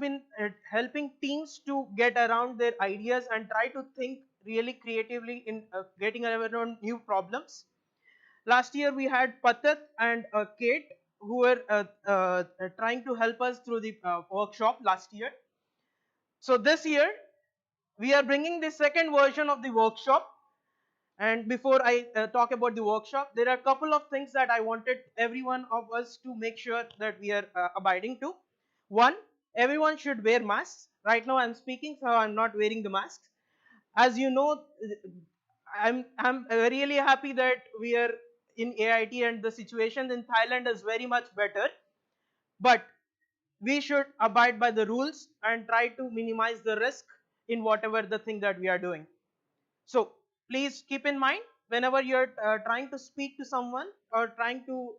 been helping teams to get around their ideas and try to think really creatively in getting around new problems. Last year we had Pathit and Kate who were trying to help us through the workshop last year. So this year we are bringing the second version of the workshop. And before I talk about the workshop, there are a couple of things that I wanted every one of us to make sure that we are abiding to. One, everyone should wear masks. Right now I'm speaking, so I'm not wearing the mask. As you know, I'm really happy that we are in AIT and the situation in Thailand is very much better. But we should abide by the rules and try to minimize the risk in whatever the thing that we are doing. So please keep in mind whenever you're trying to speak to someone or trying to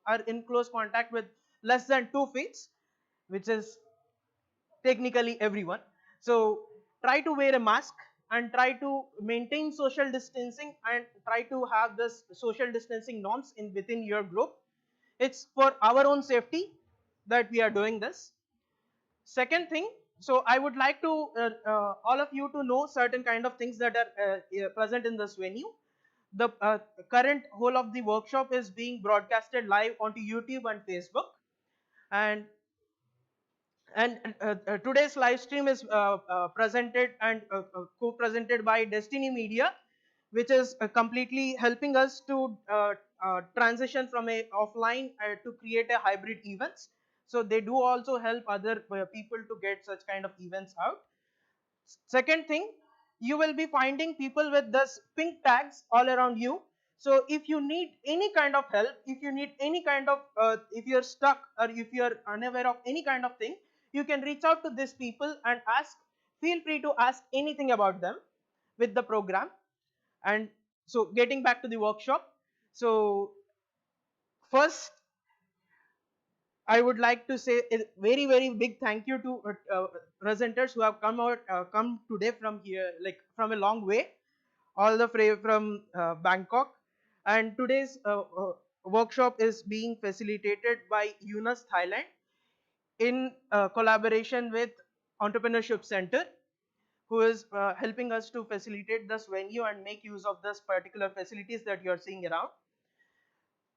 are in close contact with less than 2 feet, which is technically everyone. So try to wear a mask and try to maintain social distancing and try to have this social distancing norms in within your group. It's for our own safety that we are doing this. Second thing, so I would like to all of you to know certain kind of things that are present in this venue. The current whole of the workshop is being broadcasted live onto YouTube and Facebook, and today's live stream is presented and co-presented by Destiny Media, which is completely helping us to transition from a offline to create a hybrid events. So they do also help other people to get such kind of events out. Second thing, you will be finding people with this pink tags all around you. So if you need any kind of help, if you need any kind of, if you're stuck or if you're unaware of any kind of thing, you can reach out to these people and ask, feel free to ask anything about them with the program. And so getting back to the workshop. So first, I would like to say a very big thank you to presenters who have come today from here, like from a long way, all the way from Bangkok. And today's workshop is being facilitated by Yunus Thailand in collaboration with Entrepreneurship Center, who is helping us to facilitate this venue and make use of this particular facilities that you are seeing around.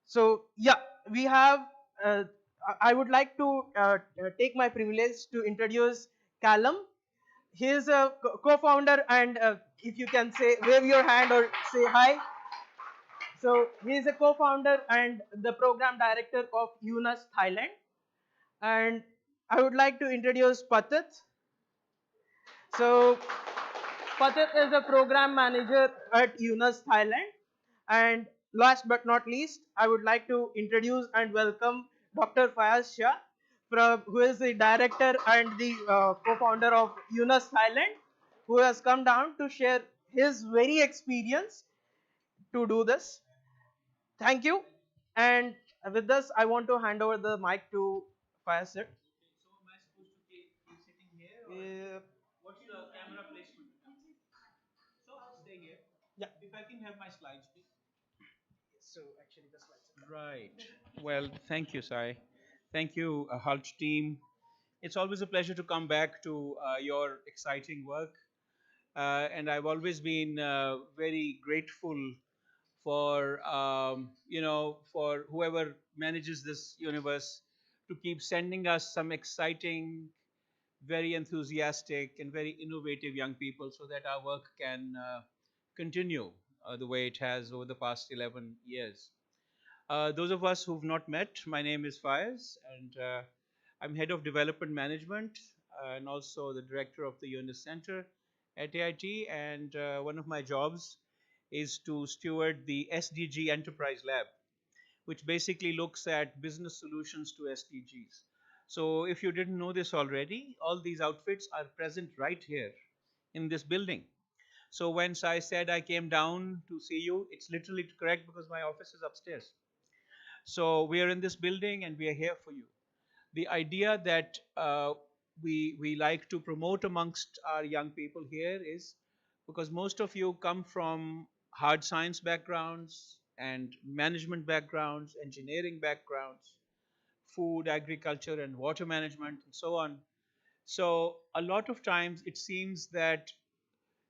So yeah, we have. I would like to take my privilege to introduce Callum. He is a co-founder, and if you can say wave your hand or say hi. So he is a co-founder and the program director of Yunus Thailand. And I would like to introduce Pathit. So Pathit is a program manager at Yunus Thailand. And last but not least, I would like to introduce and welcome Dr. Fayaz Shah, who is the director and the co-founder of Yunus Thailand, who has come down to share his very experience to do this. Thank you. And with this, I want to hand over the mic to Fayaz sir. So am I supposed to keep sitting here or what's the camera placement? So I'll stay here. Yeah. If I can have my slides, please. So actually, the slides are Right. Well, thank you, Sai. Thank you, Hult team. It's always a pleasure to come back to your exciting work. And I've always been very grateful for, for whoever manages this universe to keep sending us some exciting, very enthusiastic and very innovative young people so that our work can continue the way it has over the past 11 years. Those of us who've not met, my name is Faiz, and I'm head of development management and also the director of the Yunus Center at AIT. And one of my jobs is to steward the SDG Enterprise Lab, which basically looks at business solutions to SDGs. So if you didn't know this already, all these outfits are present right here in this building. So when Sai said I came down to see you, it's literally correct because my office is upstairs. So we are in this building and we are here for you. The idea that we like to promote amongst our young people here is because most of you come from hard science backgrounds and management backgrounds, engineering backgrounds, food, agriculture, and water management, and so on. So, a lot of times it seems that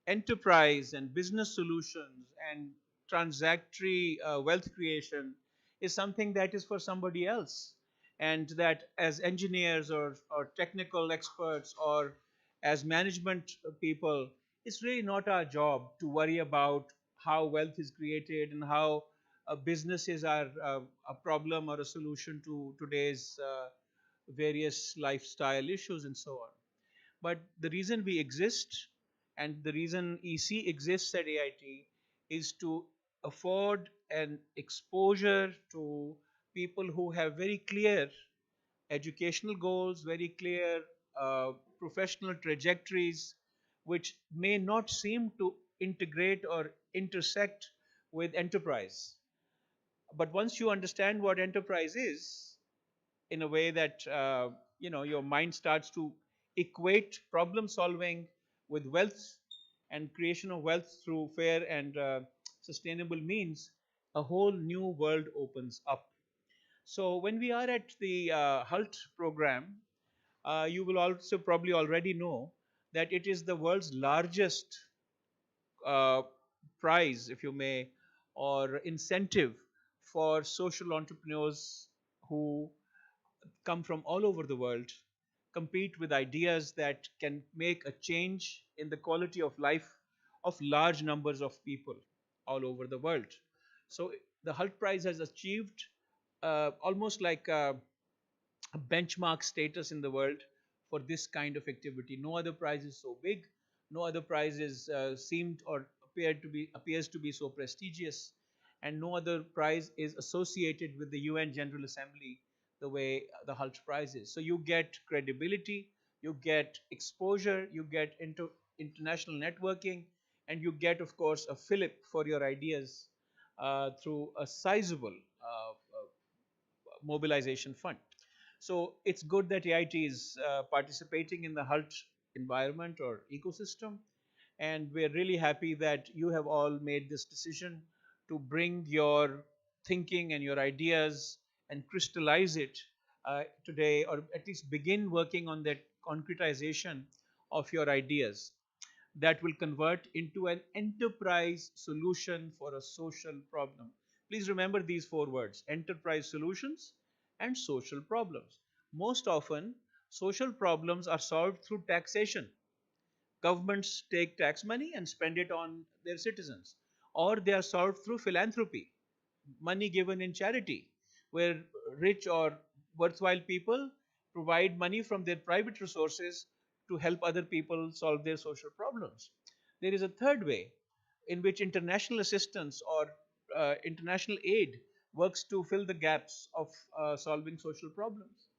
enterprise and business solutions and transactory wealth creation is something that is for somebody else, and that as engineers or technical experts or as management people, it's really not our job to worry about how wealth is created and how businesses are a problem or a solution to today's various lifestyle issues and so on. But the reason we exist and the reason EC exists at AIT is to afford an exposure to people who have very clear educational goals, very clear professional trajectories, which may not seem to integrate or intersect with enterprise. But once you understand what enterprise is, in a way that your mind starts to equate problem solving with wealth and creation of wealth through fair and sustainable means, a whole new world opens up. So when we are at the Hult program, you will also probably already know that it is the world's largest uh, prize, if you may, or incentive for social entrepreneurs who come from all over the world, compete with ideas that can make a change in the quality of life of large numbers of people all over the world. So the Hult Prize has achieved almost like a benchmark status in the world for this kind of activity. No other prize is so big. No other prize is seemed or appears to be so prestigious, and no other prize is associated with the UN General Assembly the way the Hult Prize is. So you get credibility, you get exposure, you get into international networking, and you get, of course, a fillip for your ideas through a sizable mobilization fund. So it's good that AIT is participating in the Hult environment or ecosystem, and we're really happy that you have all made this decision to bring your thinking and your ideas and crystallize it today, or at least begin working on that concretization of your ideas that will convert into an enterprise solution for a social problem. Please remember these four words: enterprise solutions and social problems. Most often, social problems are solved through taxation. Governments take tax money and spend it on their citizens, or they are solved through philanthropy, money given in charity, where rich or worthwhile people provide money from their private resources to help other people solve their social problems. There is a third way in which international assistance or international aid works to fill the gaps of solving social problems.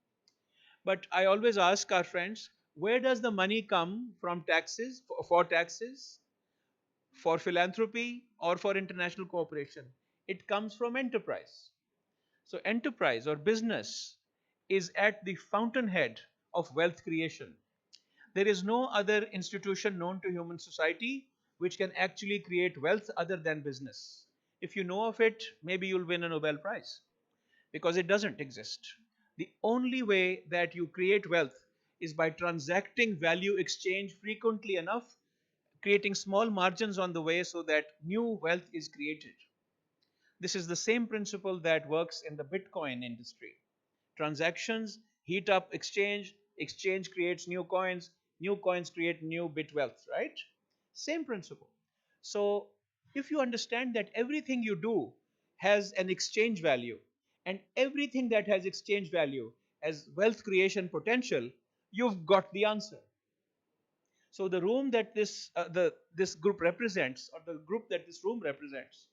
But I always ask our friends, where does the money come from? Taxes, for taxes, for philanthropy, or for international cooperation? It comes from enterprise. So enterprise or business is at the fountainhead of wealth creation. There is no other institution known to human society which can actually create wealth other than business. If you know of it, maybe you'll win a Nobel Prize, because it doesn't exist. The only way that you create wealth is by transacting value exchange frequently enough, creating small margins on the way so that new wealth is created. This is the same principle that works in the Bitcoin industry. Transactions heat up exchange, exchange creates new coins create new bit wealth, right? Same principle. So, if you understand that everything you do has an exchange value, and everything that has exchange value has wealth creation potential, you've got the answer. So, the room that this group represents, or the group that this room represents,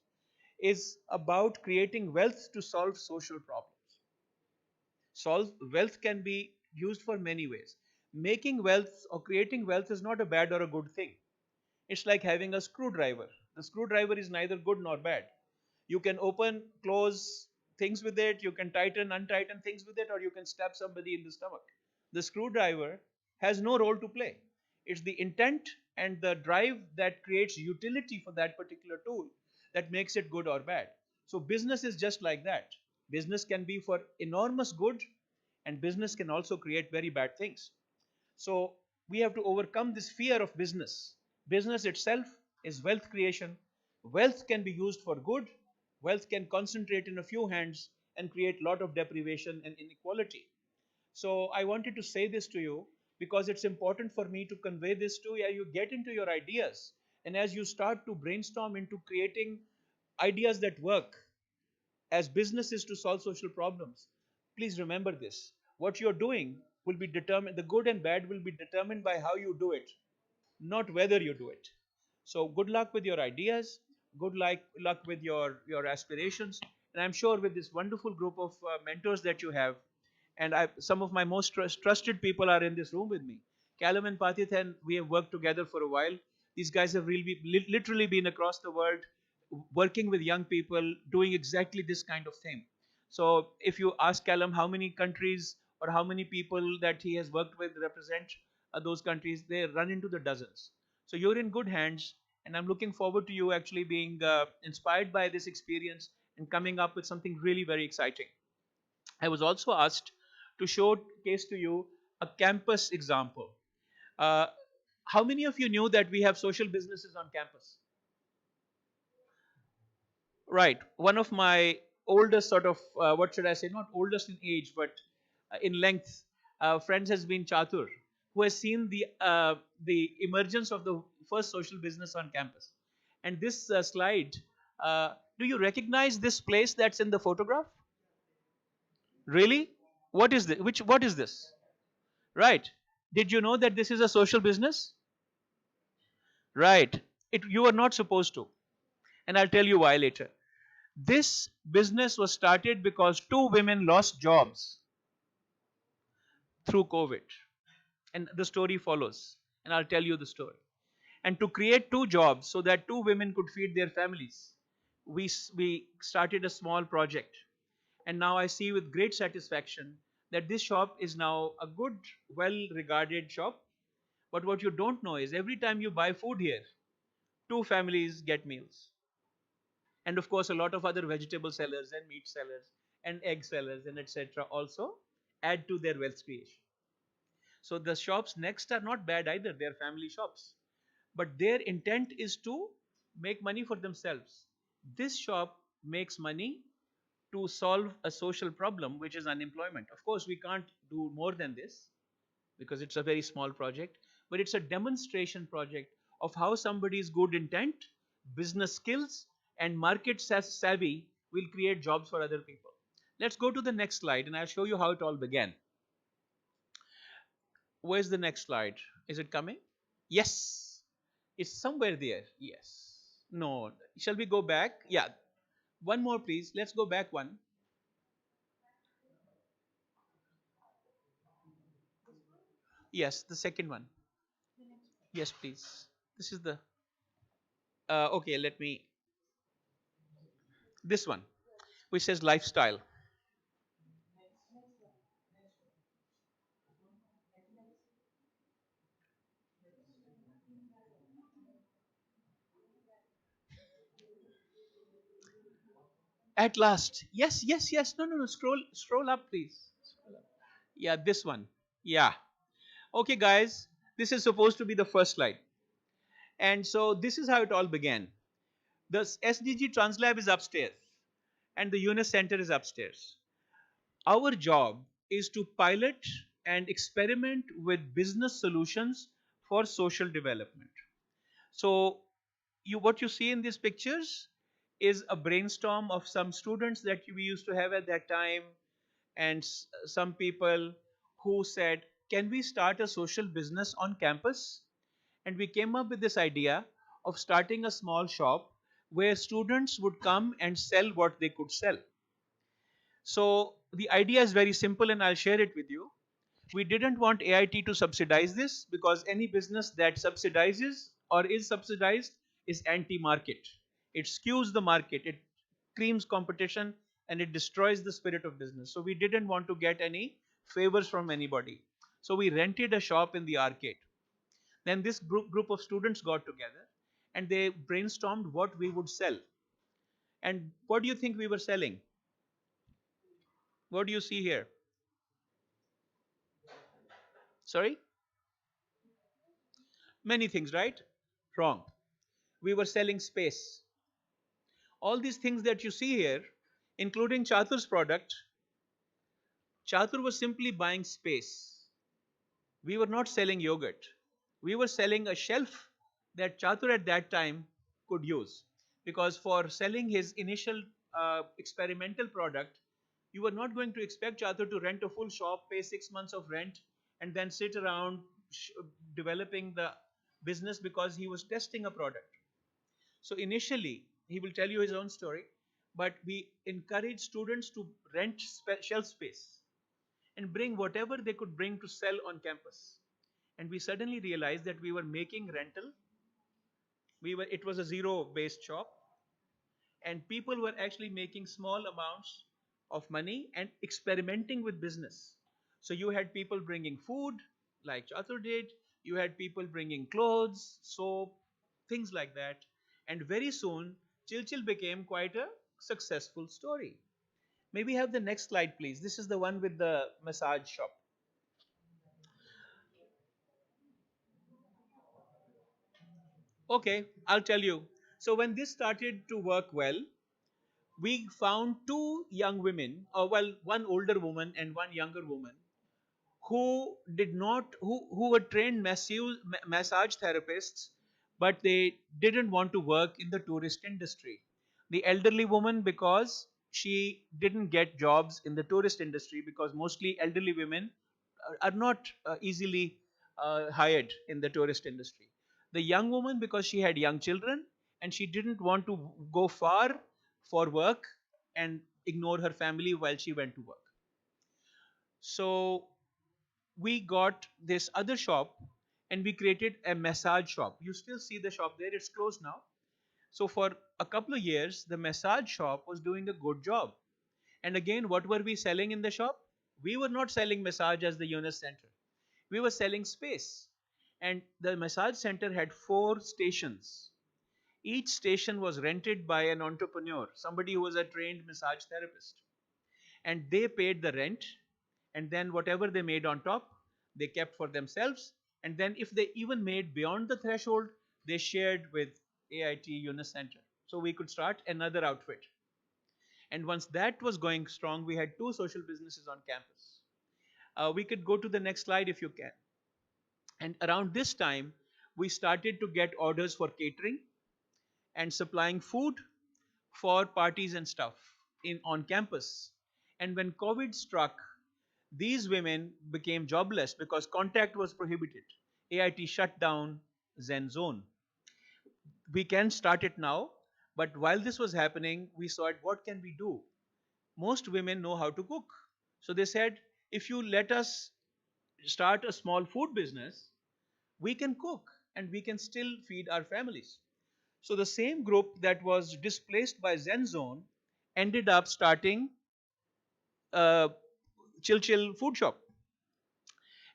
is about creating wealth to solve social problems. Solve wealth can be used for many ways. Making wealth or creating wealth is not a bad or a good thing. It's like having a screwdriver. The screwdriver is neither good nor bad. You can open, close things with it, you can tighten, untighten things with it, or you can stab somebody in the stomach. The screwdriver has no role to play. It's the intent and the drive that creates utility for that particular tool that makes it good or bad. So business is just like that. Business can be for enormous good, and business can also create very bad things. So we have to overcome this fear of business. Business itself is wealth creation. Wealth can be used for good. Wealth can concentrate in a few hands and create a lot of deprivation and inequality. So I wanted to say this to you because it's important for me to convey this to you. You get into your ideas, and as you start to brainstorm into creating ideas that work as businesses to solve social problems, please remember this. What you're doing will be determined, the good and bad will be determined by how you do it, not whether you do it. So good luck with your ideas, good luck with your aspirations, and I'm sure with this wonderful group of mentors that you have, and some of my most trusted people are in this room with me. Callum and Pathit, and we have worked together for a while. These guys have really literally been across the world working with young people doing exactly this kind of thing. So if you ask Callum how many countries or how many people that he has worked with represent those countries, they run into the dozens. So you're in good hands, and I'm looking forward to you actually being inspired by this experience and coming up with something really very exciting. I was also asked to showcase to you a campus example. Uh, how many of you knew that we have social businesses on campus? Right. One of my oldest sort of, what should I say, not oldest in age, but in length, friends has been Chatur, who has seen the emergence of the first social business on campus. And this slide, do you recognize this place that's in the photograph? Really? What is this? What is this? Right. Did you know that this is a social business? Right. You are not supposed to. And I'll tell you why later. This business was started because two women lost jobs through COVID. And the story follows. And I'll tell you the story. And to create two jobs so that two women could feed their families, we started a small project. And now I see with great satisfaction that this shop is now a good, well regarded shop. But what you don't know is every time you buy food here, two families get meals. And of course, a lot of other vegetable sellers and meat sellers and egg sellers and etc. also add to their wealth creation. So the shops next are not bad either, they're family shops. But their intent is to make money for themselves. This shop makes money to solve a social problem, which is unemployment. Of course, we can't do more than this because it's a very small project, but it's a demonstration project of how somebody's good intent, business skills, and market savvy will create jobs for other people. Let's go to the next slide and I'll show you how it all began. Where's the next slide? Is it coming? Yes, it's somewhere there. Yes. No. Shall we go back? Yeah. One more, please. Let's go back one. Yes, the second one. Yes, please. This is the. Okay, let me. This one, which says lifestyle. At last. Yes, yes, yes. No, no, no. Scroll up, please. Scroll up. Yeah, this one. Yeah. Okay, guys. This is supposed to be the first slide. And so this is how it all began. The SDG Translab is upstairs, and the Yunus Center is upstairs. Our job is to pilot and experiment with business solutions for social development. So what you see in these pictures is a brainstorm of some students that we used to have at that time, and some people who said, can we start a social business on campus? And we came up with this idea of starting a small shop where students would come and sell what they could sell. So the idea is very simple and I'll share it with you. We didn't want AIT to subsidize this because any business that subsidizes or is subsidized is anti-market. It skews the market, it creams competition, and it destroys the spirit of business. So we didn't want to get any favors from anybody. So we rented a shop in the arcade. Then this group of students got together and they brainstormed what we would sell. And what do you think we were selling? What do you see here? Sorry? Many things, right? Wrong. We were selling space. All these things that you see here, including Chatur's product, Chatur was simply buying space. We were not selling yogurt. We were selling a shelf that Chatur at that time could use. Because for selling his initial experimental product, you were not going to expect Chatur to rent a full shop, pay 6 months of rent, and then sit around developing the business because he was testing a product. So initially, he will tell you his own story, but we encourage students to rent shelf space and bring whatever they could bring to sell on campus. And we suddenly realized that we were making rental. It was a zero based shop, and people were actually making small amounts of money and experimenting with business. So you had people bringing food, like Chatur did. You had people bringing clothes, soap, things like that. And very soon, Chilchil became quite a successful story. Maybe have the next slide, please. This is the one with the massage shop. Okay, I'll tell you. So when this started to work well, we found two young women, or well, one older woman and one younger woman, who did not, who were trained massage therapists, but they didn't want to work in the tourist industry. The elderly woman, because she didn't get jobs in the tourist industry, because mostly elderly women are not easily hired in the tourist industry. The young woman, because she had young children and she didn't want to go far for work and ignore her family while she went to work. So we got this other shop and we created a massage shop. You still see the shop there, it's closed now. So for a couple of years, the massage shop was doing a good job. And again, what were we selling in the shop? We were not selling massage as the Yunus Center. We were selling space. And the massage center had 4 stations. Each station was rented by an entrepreneur, somebody who was a trained massage therapist. And they paid the rent, and then whatever they made on top, they kept for themselves. And then if they even made beyond the threshold, they shared with AIT Yunus Center. So we could start another outfit. And once that was going strong, we had 2 social businesses on campus. We could go to the next slide if you can. And around this time, we started to get orders for catering and supplying food for parties and stuff in on campus. And when COVID struck, these women became jobless because contact was prohibited. AIT shut down Zen Zone. We can start it now, but while this was happening, we saw it, what can we do? Most women know how to cook. So they said, if you let us start a small food business, we can cook and we can still feed our families. So the same group that was displaced by Zen Zone ended up starting a Chill food shop.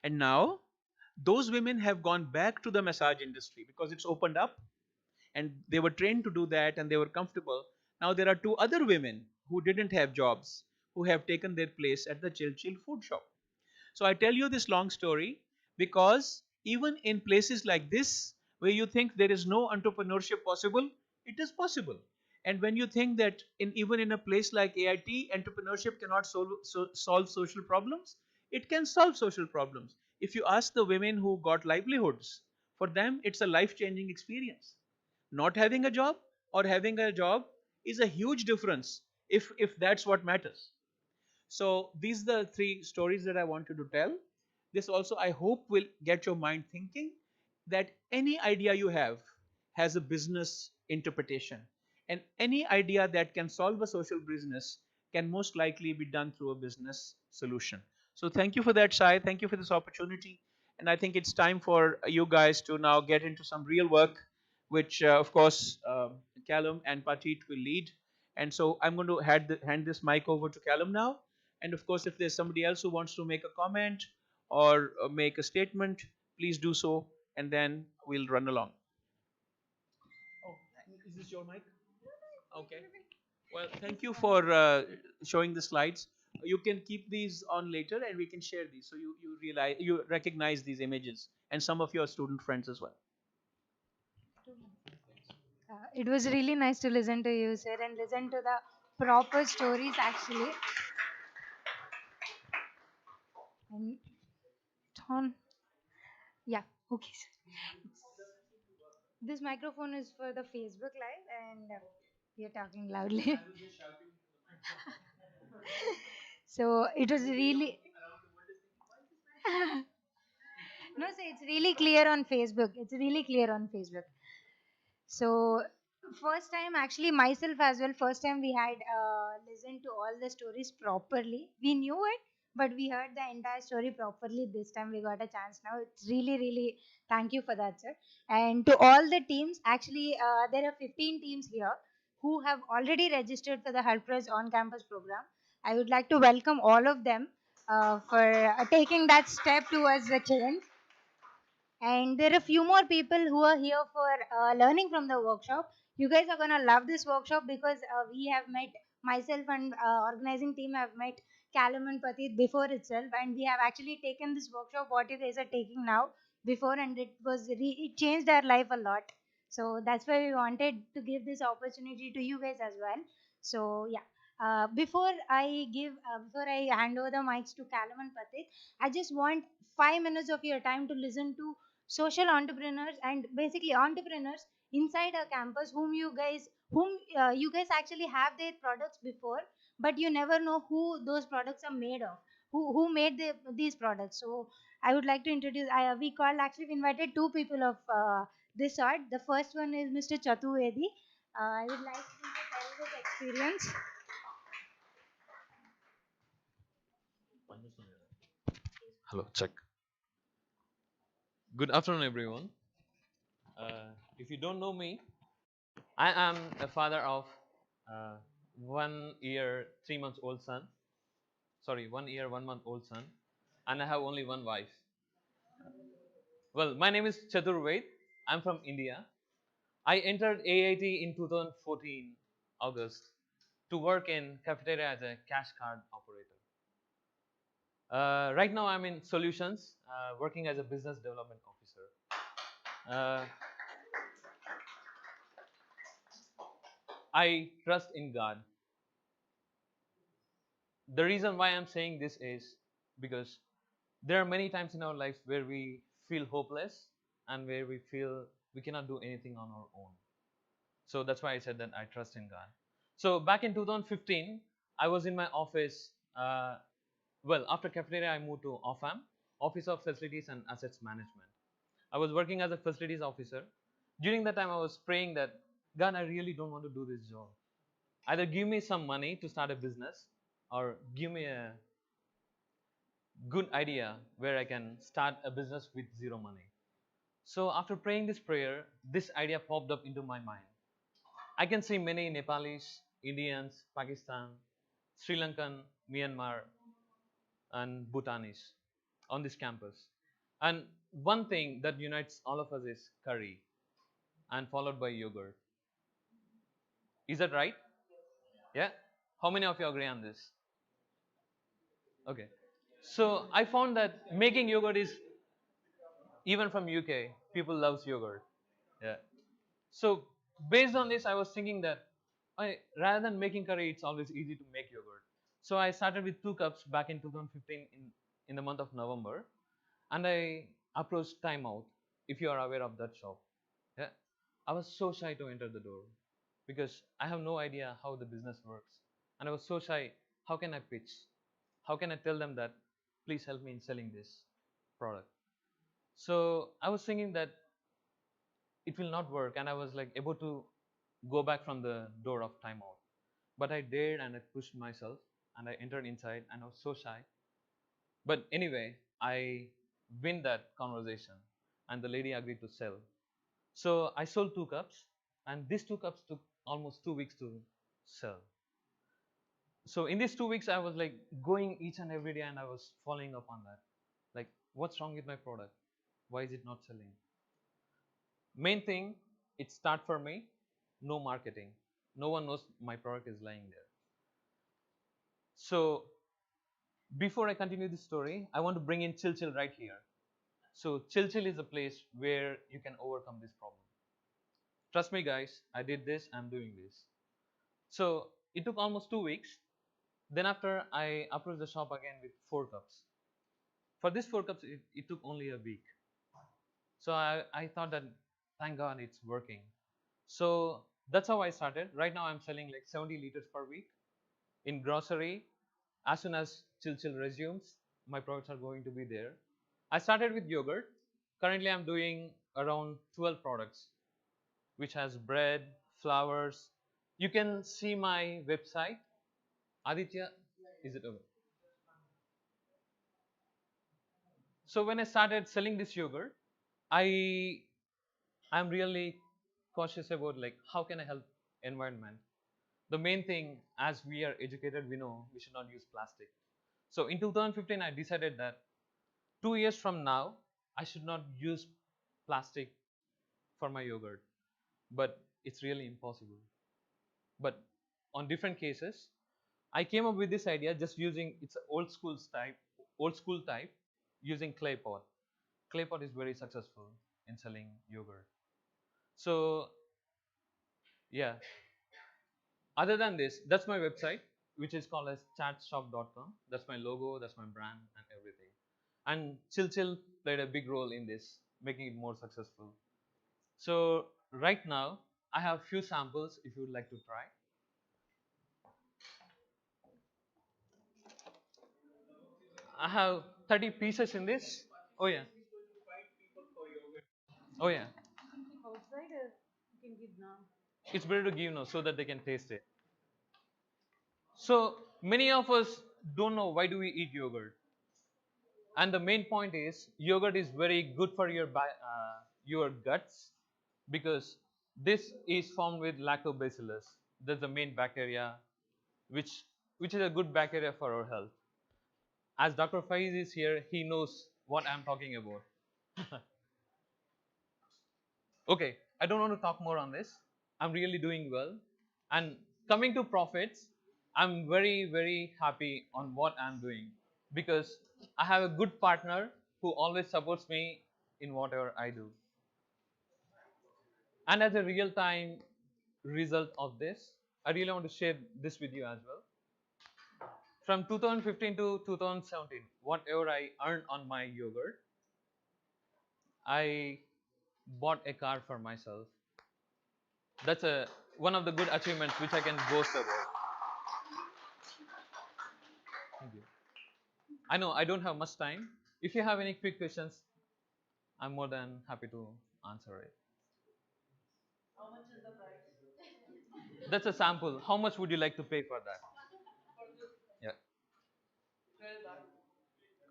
And now those women have gone back to the massage industry because it's opened up and they were trained to do that and they were comfortable. Now there are 2 other women who didn't have jobs who have taken their place at the Chill food shop. So I tell you this long story because even in places like this, where you think there is no entrepreneurship possible, it is possible. And when you think that even in a place like AIT, entrepreneurship cannot solve social problems, it can solve social problems. If you ask the women who got livelihoods, for them it's a life-changing experience. Not having a job or having a job is a huge difference if that's what matters. So these are the 3 stories that I wanted to tell. This also, I hope, will get your mind thinking that any idea you have has a business interpretation. And any idea that can solve a social business can most likely be done through a business solution. So thank you for that, Sai. Thank you for this opportunity. And I think it's time for you guys to now get into some real work, which, of course, Callum and Pathit will lead. And so I'm going to hand this mic over to Callum now. And of course, if there's somebody else who wants to make a comment or make a statement, please do so, and then we'll run along. Oh, is this your mic? Okay. Well, thank you for showing the slides. you can keep these on later, and we can share these, so you recognize these images, and some of your student friends as well. It was really nice to listen to you, sir, and listen to the proper stories actually. And Tom, yeah, okay, sir. This microphone is for the Facebook Live, and we are talking loudly. So it was really. No, sir, it's really clear on Facebook. It's really clear on Facebook. So first time actually myself as well. First time we had listened to all the stories properly. We knew it, but we heard the entire story properly. This time we got a chance. Now it's really really thank you for that, sir. And to all the teams, actually there are 15 teams here who have already registered for the Hult Prize on campus program. I would like to welcome all of them for taking that step towards the change. And there are a few more people who are here for learning from the workshop. You guys are gonna love this workshop because we have met, myself and organizing team have met Callum and Pathit before itself, and we have actually taken this workshop what you guys are taking now before, and it changed our life a lot. So that's why we wanted to give this opportunity to you guys as well. So yeah. Before I hand over the mics to Callum and Pathit, I just want 5 minutes of your time to listen to social entrepreneurs and basically entrepreneurs inside a campus whom you guys actually have their products before, but you never know who those products are made of, who made these products. So I would like to introduce, we invited two people of this sort. The first one is Mr. Chaturvedi. I would like him to tell his experience. Hello, check. Good afternoon, everyone. If you don't know me, I am a father of 1 year, 3 months old son. Sorry, 1 year, 1 month old son, and I have only one wife. Well, my name is Chatur Vaid. I'm from India. I entered AIT in 2014 August to work in cafeteria as a cash card operator. Right now, I'm in solutions, working as a business development officer. Uh, I trust in God. The reason why I'm saying this is because there are many times in our lives where we feel hopeless and where we feel we cannot do anything on our own. So that's why I said that I trust in God. So back in 2015, I was in my office. Well, after cafeteria, I moved to OFAM, Office of Facilities and Assets Management. I was working as a facilities officer. During that time, I was praying that, God, I really don't want to do this job. Either give me some money to start a business or give me a good idea where I can start a business with zero money. So after praying this prayer, this idea popped up into my mind. I can see many Nepalis, Indians, Pakistan, Sri Lankan, Myanmar, and Bhutanese on this campus. And one thing that unites all of us is curry and followed by yogurt. Is that right? Yeah? How many of you agree on this? Okay. So I found that making yogurt is, even from UK, people loves yogurt. Yeah. So based on this, I was thinking that rather than making curry, it's always easy to make yogurt. So I started with 2 cups back in 2015 in the month of November, and I approached Time Out. If you are aware of that shop, yeah, I was so shy to enter the door because I have no idea how the business works, and I was so shy. How can I pitch? How can I tell them that please help me in selling this product? So I was thinking that it will not work, and I was like able to go back from the door of timeout, but I dared and I pushed myself and I entered inside and I was so shy, but anyway I win that conversation and the lady agreed to sell. So I sold 2 cups, and these 2 cups took almost 2 weeks to sell. So in these 2 weeks I was like going each and every day and I was following up on that, like what's wrong with my product, why is it not selling? Main thing, it start for me, no marketing. No one knows my product is lying there. So Before I continue the story, I want to bring in Chill Chill right here. So Chill Chill is a place where you can overcome this problem. Trust me guys, I did this, I'm doing this. So it took almost 2 weeks. Then after I approached the shop again with 4 cups. For this 4 cups, it took only a week. So I thought that thank God it's working. So that's how I started. Right now I'm selling like 70 liters per week in grocery. As soon as Chill Chill resumes, my products are going to be there. I started with yogurt. Currently I'm doing around 12 products, which has bread, flowers. You can see my website. Aditya, is it over? So when I started selling this yogurt, I I'm really cautious about like how can I help environment. The main thing, as we are educated, we know we should not use plastic. So in 2015, I decided that 2 years from now, I should not use plastic for my yogurt. But it's really impossible. But on different cases, I came up with this idea just using it's old school type, using clay pot. Clay pot is very successful in selling yogurt. So yeah, other than this, that's my website, which is called as chatshop.com. That's my logo, that's my brand, and everything. And Chill Chill played a big role in this, making it more successful. So right now, I have few samples if you would like to try. I have 30 pieces in this. Oh yeah. Oh yeah. It's better to give now so that they can taste it. So many of us don't know why do we eat yogurt. And the main point is yogurt is very good for your guts because this is formed with lactobacillus. That's the main bacteria which which is a good bacteria for our health. As Dr. Faiz is here, he knows what I'm talking about. Okay, I don't want to talk more on this. I'm really doing well. And coming to profits, I'm very happy on what I'm doing because I have a good partner who always supports me in whatever I do. And as a real time result of this, I really want to share this with you as well. From 2015 to 2017, whatever I earned on my yogurt, I bought a car for myself. That's one of the good achievements which I can boast about. Thank you. I know I don't have much time. If you have any quick questions, I'm more than happy to answer it. That's a sample. How much would you like to pay for that? Yeah.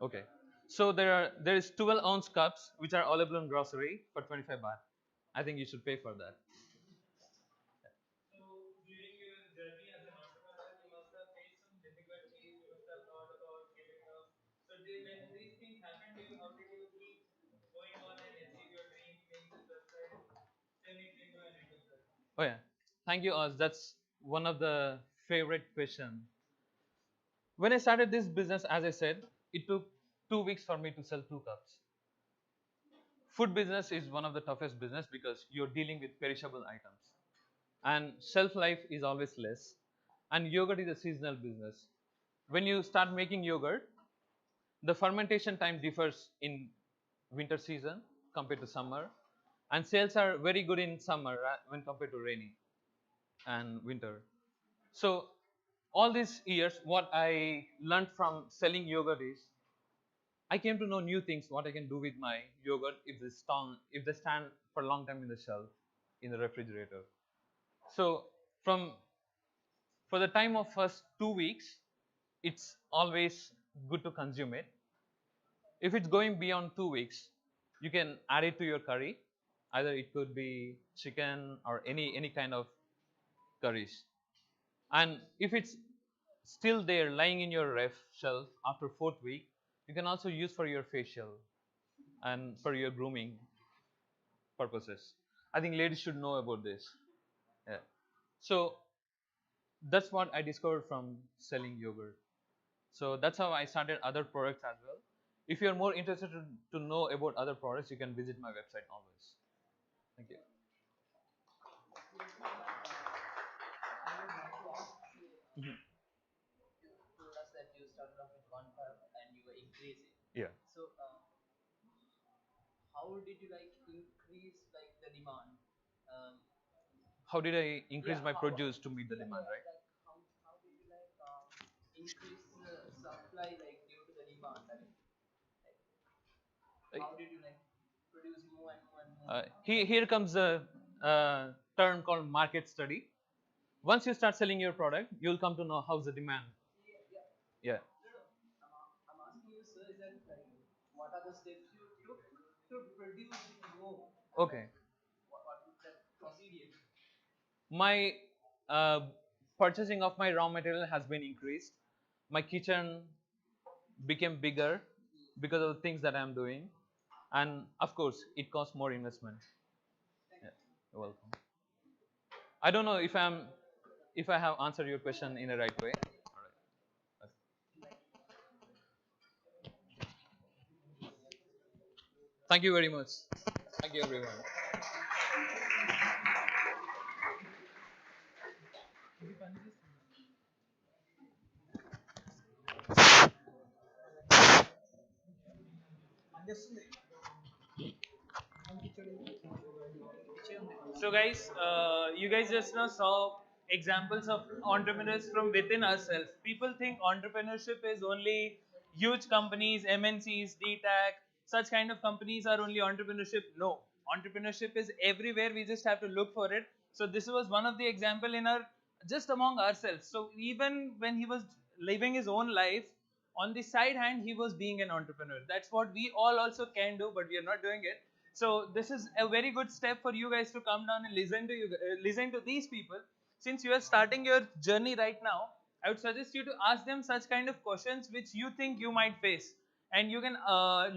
Okay. So there is 12-ounce cups which are available in grocery for 25 baht. I think you should pay for that. Oh yeah. Thank you, Oz. That's one of the favorite question. When I started this business, as I said, it took 2 weeks for me to sell 2 cups. Food business is one of the toughest business because you're dealing with perishable items and shelf life is always less, and yogurt is a seasonal business. When you start making yogurt, the fermentation time differs in winter season compared to summer, and sales are very good in summer when compared to rainy and winter. So all these years what I learned from selling yogurt is I came to know new things what I can do with my yogurt if they stand for a long time in the shelf in the refrigerator. So from for the time of first 2 weeks, it's always good to consume it. If it's going beyond 2 weeks, you can add it to your curry. Either it could be chicken or any kind of curries. And if it's still there lying in your ref shelf after 4th week, you can also use for your facial and for your grooming purposes. I think ladies should know about this. Yeah. So that's what I discovered from selling yogurt. So that's how I started other products as well. If you're more interested to know about other products, you can visit my website always. Thank you. Mhm. Told us that you started off with one cup and you were increasing. Yeah. So how did you like increase like the demand? Um, How did I increase yeah, my produce to meet the yeah, demand, yeah, right? like how did you like increase the supply like due to the demand? I mean, like, how did you like produce more and more and more? Here comes a term called market study. Once you start selling your product, you'll come to know how's the demand. Yeah. No, no. I'm asking you, sir, is that like what are the steps you took to produce more? Okay. What is that procedure? My uh, purchasing of my raw material has been increased. My kitchen became bigger because of the things that I'm doing, and of course, it costs more investment. Yeah. You're welcome. I don't know if I have answered your question in the right way. All right. Thank you very much. Thank you, everyone. So guys, you guys just now saw examples of entrepreneurs from within ourselves. People think entrepreneurship is only huge companies, MNCs, DTAC, such kind of companies are only entrepreneurship. No, entrepreneurship is everywhere. We just have to look for it. So this was one of the example in our just among ourselves. So even when he was living his own life, on the side hand he was being an entrepreneur. That's what we all also can do, but we are not doing it. So this is a very good step for you guys to come down and listen to these people. Since you are starting your journey right now, I would suggest you to ask them such kind of questions which you think you might face, and you can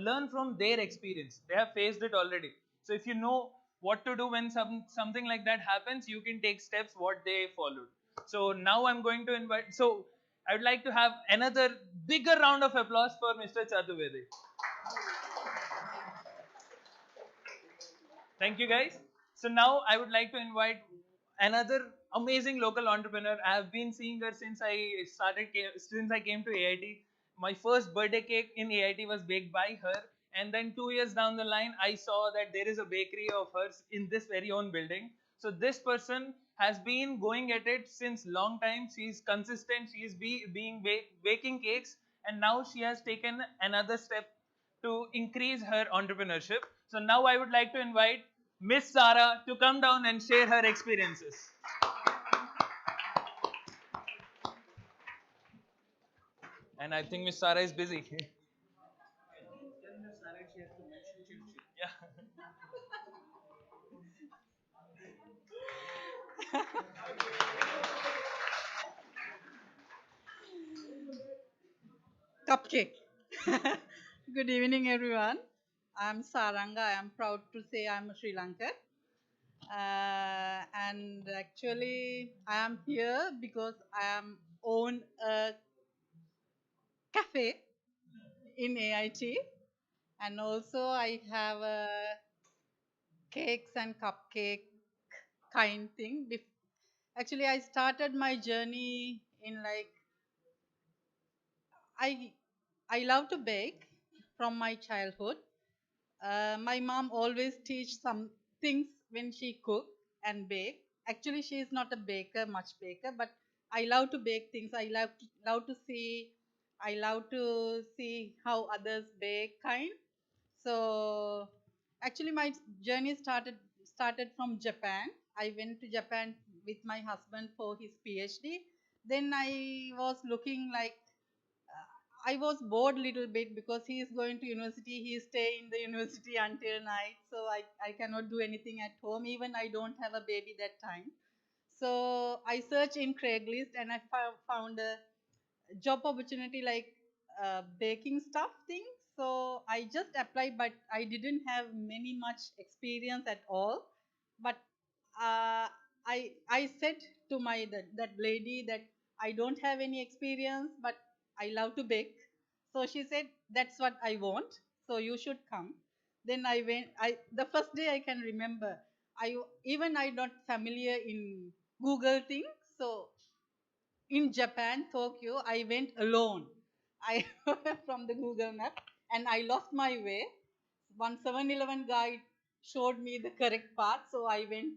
learn from their experience. They have faced it already. So if you know what to do when something like that happens, you can take steps what they followed. So now I'm going to invite. So I would like to have another bigger round of applause for Mr. Chaturvedi. Thank you, guys. So now I would like to invite another amazing local entrepreneur. I have been seeing her since I came to AIT. My first birthday cake in AIT was baked by her, and then 2 years down the line, I saw that there is a bakery of hers in this very own building. So this person has been going at it since long time. She's consistent. She's baking cakes, and now she has taken another step to increase her entrepreneurship. So now I would like to invite Miss Sarah to come down and share her experiences. And I think Miss Sarah is busy. Yeah. Cupcake. Good evening, everyone. I'm Saranga. I'm proud to say I'm a Sri Lankan. And actually, I am here because I am own a cafe in AIT, and also I have a cakes and cupcake kind thing. Actually, I started my journey in like I I love to bake from my childhood. My mom always teach some things when she cook and bake. Actually, she is not a baker, much baker, but I love to bake things. I love to see. I love to see how others bake kind. So actually, my journey started from Japan. I went to Japan with my husband for his PhD. Then I was looking like I was bored little bit because he is going to university. He stay in the university until night, so I cannot do anything at home. Even I don't have a baby that time. So I searched in Craigslist and I found a job opportunity like baking stuff thing. So I just applied, but I didn't have many much experience at all. But I said to that lady that I don't have any experience, but I love to bake. So she said, that's what I want. So you should come. Then I went. The first day I can remember. I not familiar in Google thing. So in Japan, Tokyo, I went alone. I from the Google map and I lost my way. One 7-Eleven guide showed me the correct path, so I went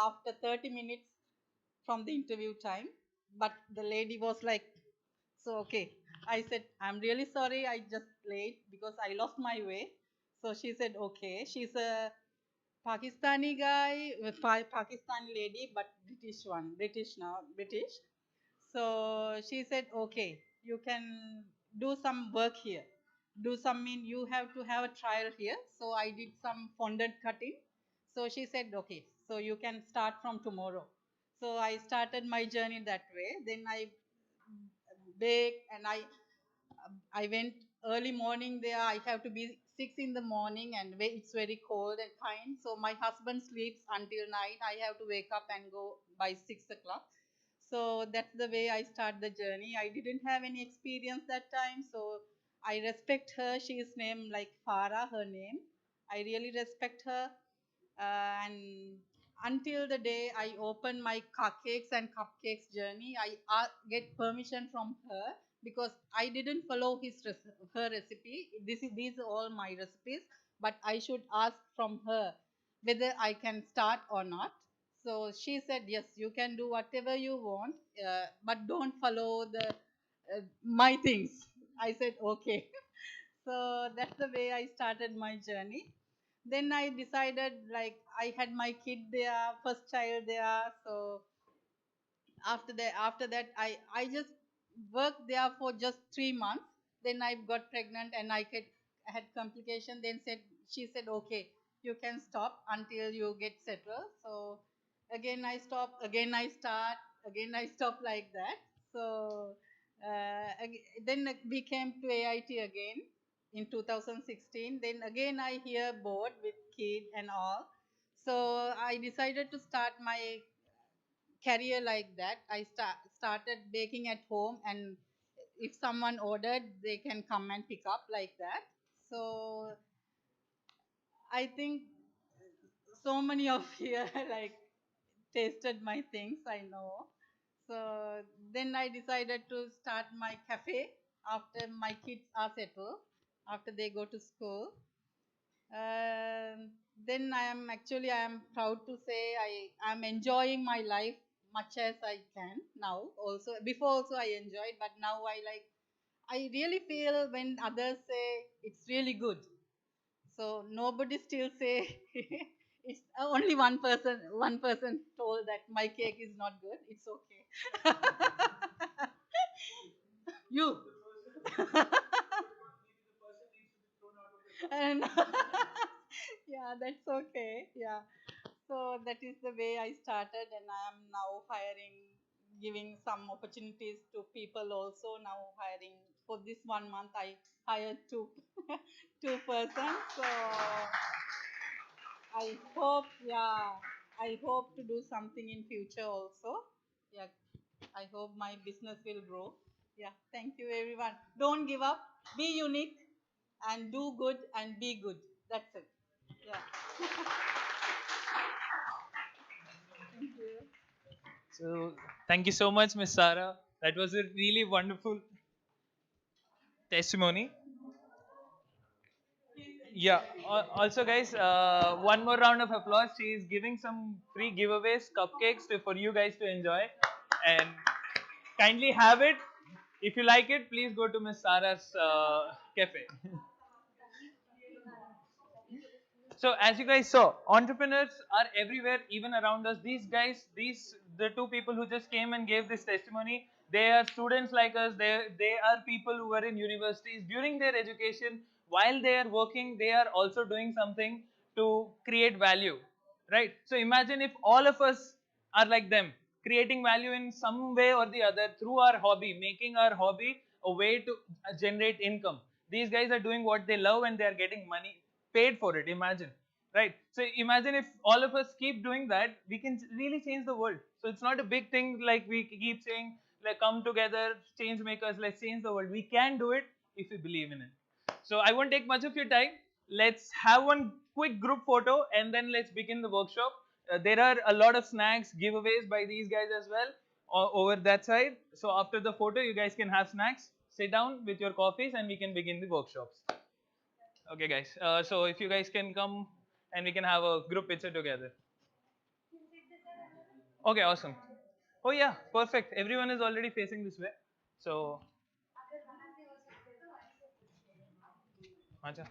after 30 minutes from the interview time. But the lady was like, so okay. I said, I'm really sorry, I just late because I lost my way. So she said, okay. She's a Pakistani guy, Pakistani lady, but British one, British now, British. So she said, okay, you can do some work here. Do some mean you have to have a trial here. So I did some fondant cutting. So she said, okay, so you can start from tomorrow. So I started my journey that way. Then I baked and I went early morning there. I have to be 6 in the morning and it's very cold and fine. So my husband sleeps until night. I have to wake up and go by 6 o'clock. So that's the way I start the journey. I didn't have any experience that time. So I respect her. She is named like Farah, her name. I really respect her. And until the day I open my cupcakes and cupcakes journey, I get permission from her because I didn't follow her recipe. These are all my recipes, but I should ask from her whether I can start or not. So she said, yes, you can do whatever you want, but don't follow the my things. I said, okay. So that's the way I started my journey. Then I decided, like, I had my kid there, first child there. So after that I just worked there for just 3 months. Then I got pregnant and had complication. Then she said, okay, you can stop until you get settled. So again I stop, again I start, again I stop, like that. So then we came to AIT again in 2016. Then again I hear bored with kid and all. So I decided to start my career like that. I started baking at home, and if someone ordered, they can come and pick up, like that. So I think so many of you like tasted my things, I know. So then I decided to start my cafe after my kids are settled, after they go to school. Then I am proud to say I am enjoying my life much as I can now. Also before also I enjoyed, but now I really feel when others say it's really good. So nobody still say it's only one person told that my cake is not good. It's okay. You. And yeah, that's okay. Yeah. So that is the way I started, and I am now hiring, giving some opportunities to people also. Now hiring for this 1 month, I hired two, two persons. So I hope to do something in future also. Yeah, I hope my business will grow. Yeah, thank you everyone. Don't give up. Be unique and do good and be good. That's it. Yeah. Thank you. So thank you so much, Miss Sarah. That was a really wonderful testimony. Yeah. Also, guys, one more round of applause. She is giving some free giveaways, cupcakes for you guys to enjoy, and kindly have it. If you like it, please go to Miss Sarah's cafe. So as you guys saw, entrepreneurs are everywhere, even around us. These guys, the two people who just came and gave this testimony, they are students like us. They are people who are in universities during their education. While they are working, they are also doing something to create value, right? So imagine if all of us are like them, creating value in some way or the other through our hobby, making our hobby a way to generate income. These guys are doing what they love and they are getting money paid for it. Imagine, right? So imagine if all of us keep doing that, we can really change the world. So it's not a big thing like we keep saying Like, come together, change makers, let's change the world. We can do it if we believe in it. So I won't take much of your time. Let's have one quick group photo and then let's begin the workshop. There are a lot of snacks giveaways by these guys as well over that side. So after the photo, you guys can have snacks, sit down with your coffees, and we can begin the workshops. Okay, guys. So if you guys can come and we can have a group picture together. Okay, awesome. Oh yeah, perfect. Everyone is already facing this way. So, acha.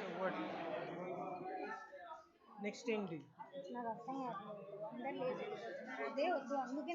So what? Next ఏంటి? నాకు అర్థం కావట్లేదు అందరు లేచి అదే వద్దు అందుకే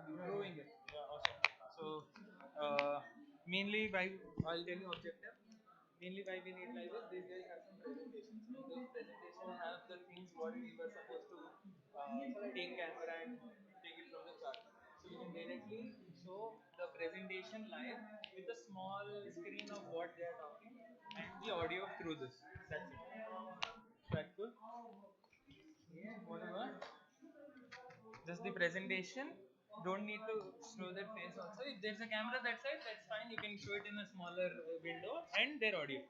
Improving it. Yeah, awesome. So, mainly why I'll tell you objective. Mainly why we need like this. These guys have some presentations. And those presentation have the things what we were supposed to take camera and take it from the chart. So we can directly show the presentation live with a small screen of what they are talking and the audio through this. That's it. That's good. Whatever. Just the presentation. Don't need to show their face also. If there's a camera that side, that's fine. You can show it in a smaller window and their audio.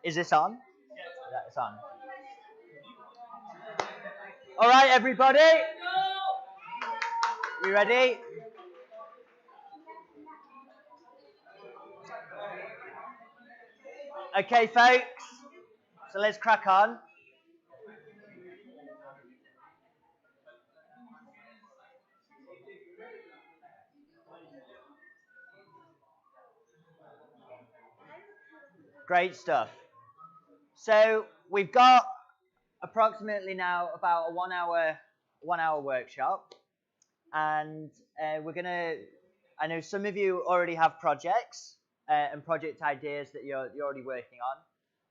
Is this on? Yeah, it's on. All right, everybody. You ready? Okay, folks. So let's crack on. Great stuff. So we've got approximately now about a one hour workshop, and we're gonna. I know some of you already have projects and project ideas that you're already working on.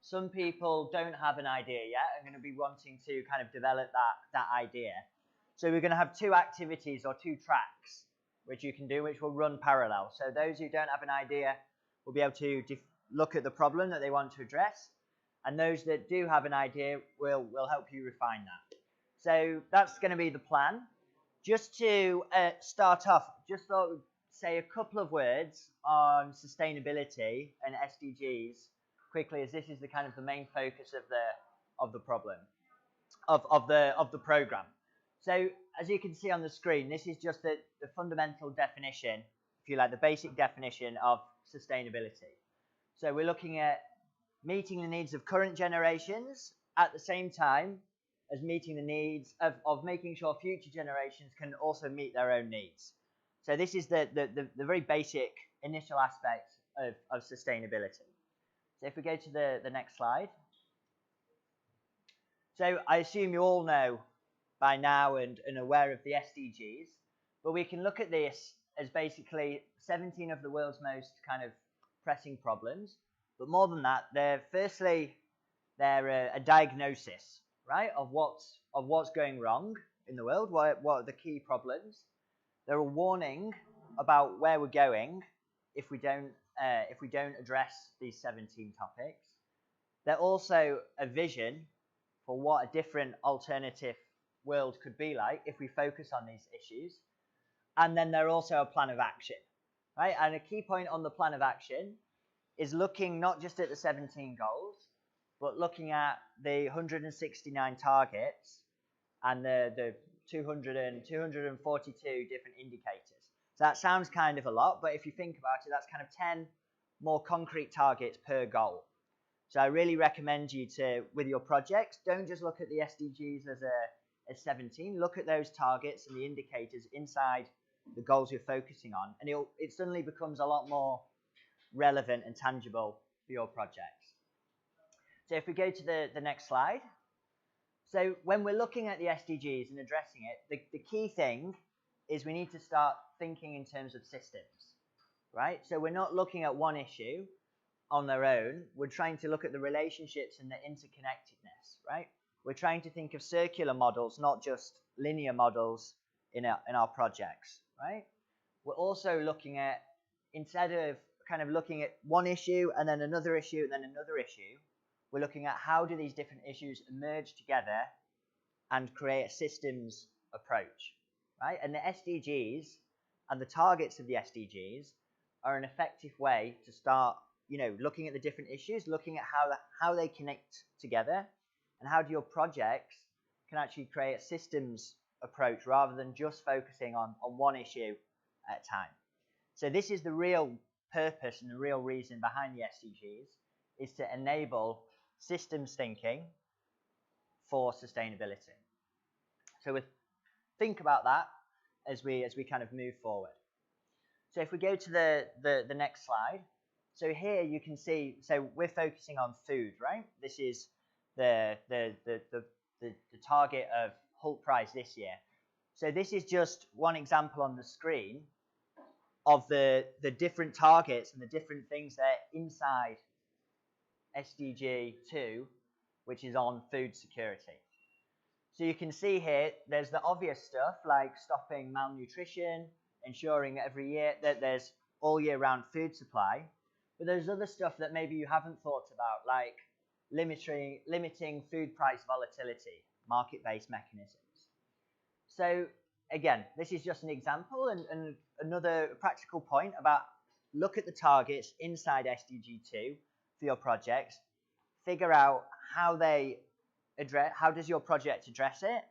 Some people don't have an idea yet and going to be wanting to kind of develop that idea. So we're going to have two activities or two tracks which you can do, which will run parallel. So those who don't have an idea will be able to look at the problem that they want to address, and those that do have an idea will help you refine that. So that's going to be the plan. Just to start off, just thought we'd say a couple of words on sustainability and SDGs quickly, as this is the kind of the main focus of the problem of the program. So as you can see on the screen, this is just the fundamental definition, if you like, the basic definition of sustainability. So we're looking at meeting the needs of current generations at the same time as meeting the needs of making sure future generations can also meet their own needs. So this is the very basic initial aspect of sustainability. So if we go to the next slide. So I assume you all know by now and aware of the SDGs, but we can look at this as basically 17 of the world's most kind of pressing problems. But more than that, they're a diagnosis, right, of what's going wrong in the world, what are the key problems. They're a warning about where we're going if we don't address these 17 topics. They're also a vision for what a different alternative world could be like if we focus on these issues. And then they're also a plan of action, right? And a key point on the plan of action is looking not just at the 17 goals, but looking at the 169 targets and the 242 different indicators. So that sounds kind of a lot, but if you think about it, that's kind of 10 more concrete targets per goal. So I really recommend you to, with your projects, don't just look at the SDGs as 17. Look at those targets and the indicators inside the goals you're focusing on, and it suddenly becomes a lot more relevant and tangible for your projects. So if we go to the next slide. So when we're looking at the SDGs and addressing it, the key thing is we need to start thinking in terms of systems, right? So we're not looking at one issue on their own. We're trying to look at the relationships and the interconnectedness, right? We're trying to think of circular models, not just linear models in our projects, right? We're also looking at, instead of kind of looking at one issue and then another issue and then another issue, we're looking at how do these different issues emerge together and create a systems approach, right? And the SDGs and the targets of the SDGs are an effective way to start, looking at the different issues, looking at how they connect together, and how do your projects can actually create a systems approach rather than just focusing on one issue at a time. So this is the real purpose and the real reason behind the SDGs, is to enable systems thinking for sustainability. So we think about that as we kind of move forward. So if we go to the next slide. So here you can see, so we're focusing on food, right? This is the target of Hult Prize this year. So this is just one example on the screen of the different targets and the different things that are inside SDG 2, which is on food security. So you can see here, there's the obvious stuff like stopping malnutrition, ensuring every year that there's all year round food supply. But there's other stuff that maybe you haven't thought about, like limiting food price volatility, market-based mechanisms. So again, this is just an example and another practical point about look at the targets inside SDG 2 for your projects figure out how does your project address it,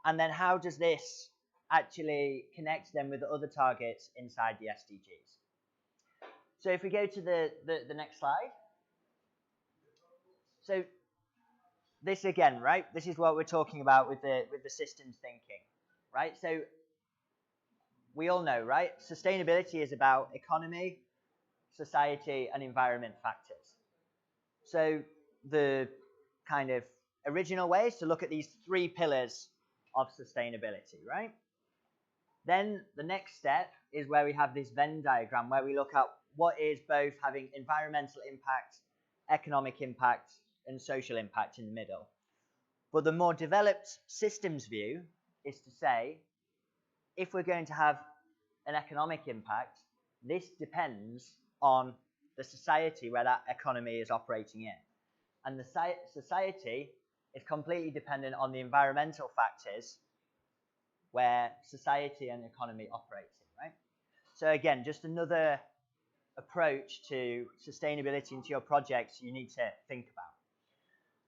and then how does this actually connect them with the other targets inside the SDGs. So if we go to the next slide. So this again, right? This is what we're talking about with the systems thinking, right? So we all know, right? Sustainability is about economy, society, and environment factors. So the kind of original way is to look at these three pillars of sustainability, right? Then the next step is where we have this Venn diagram where we look at what is both having environmental impact, economic impact, and social impact in the middle. But the more developed systems view is to say, if we're going to have an economic impact, this depends on the society where that economy is operating in. And the society is completely dependent on the environmental factors where society and economy operates in, right? So again, just another approach to sustainability into your projects you need to think about.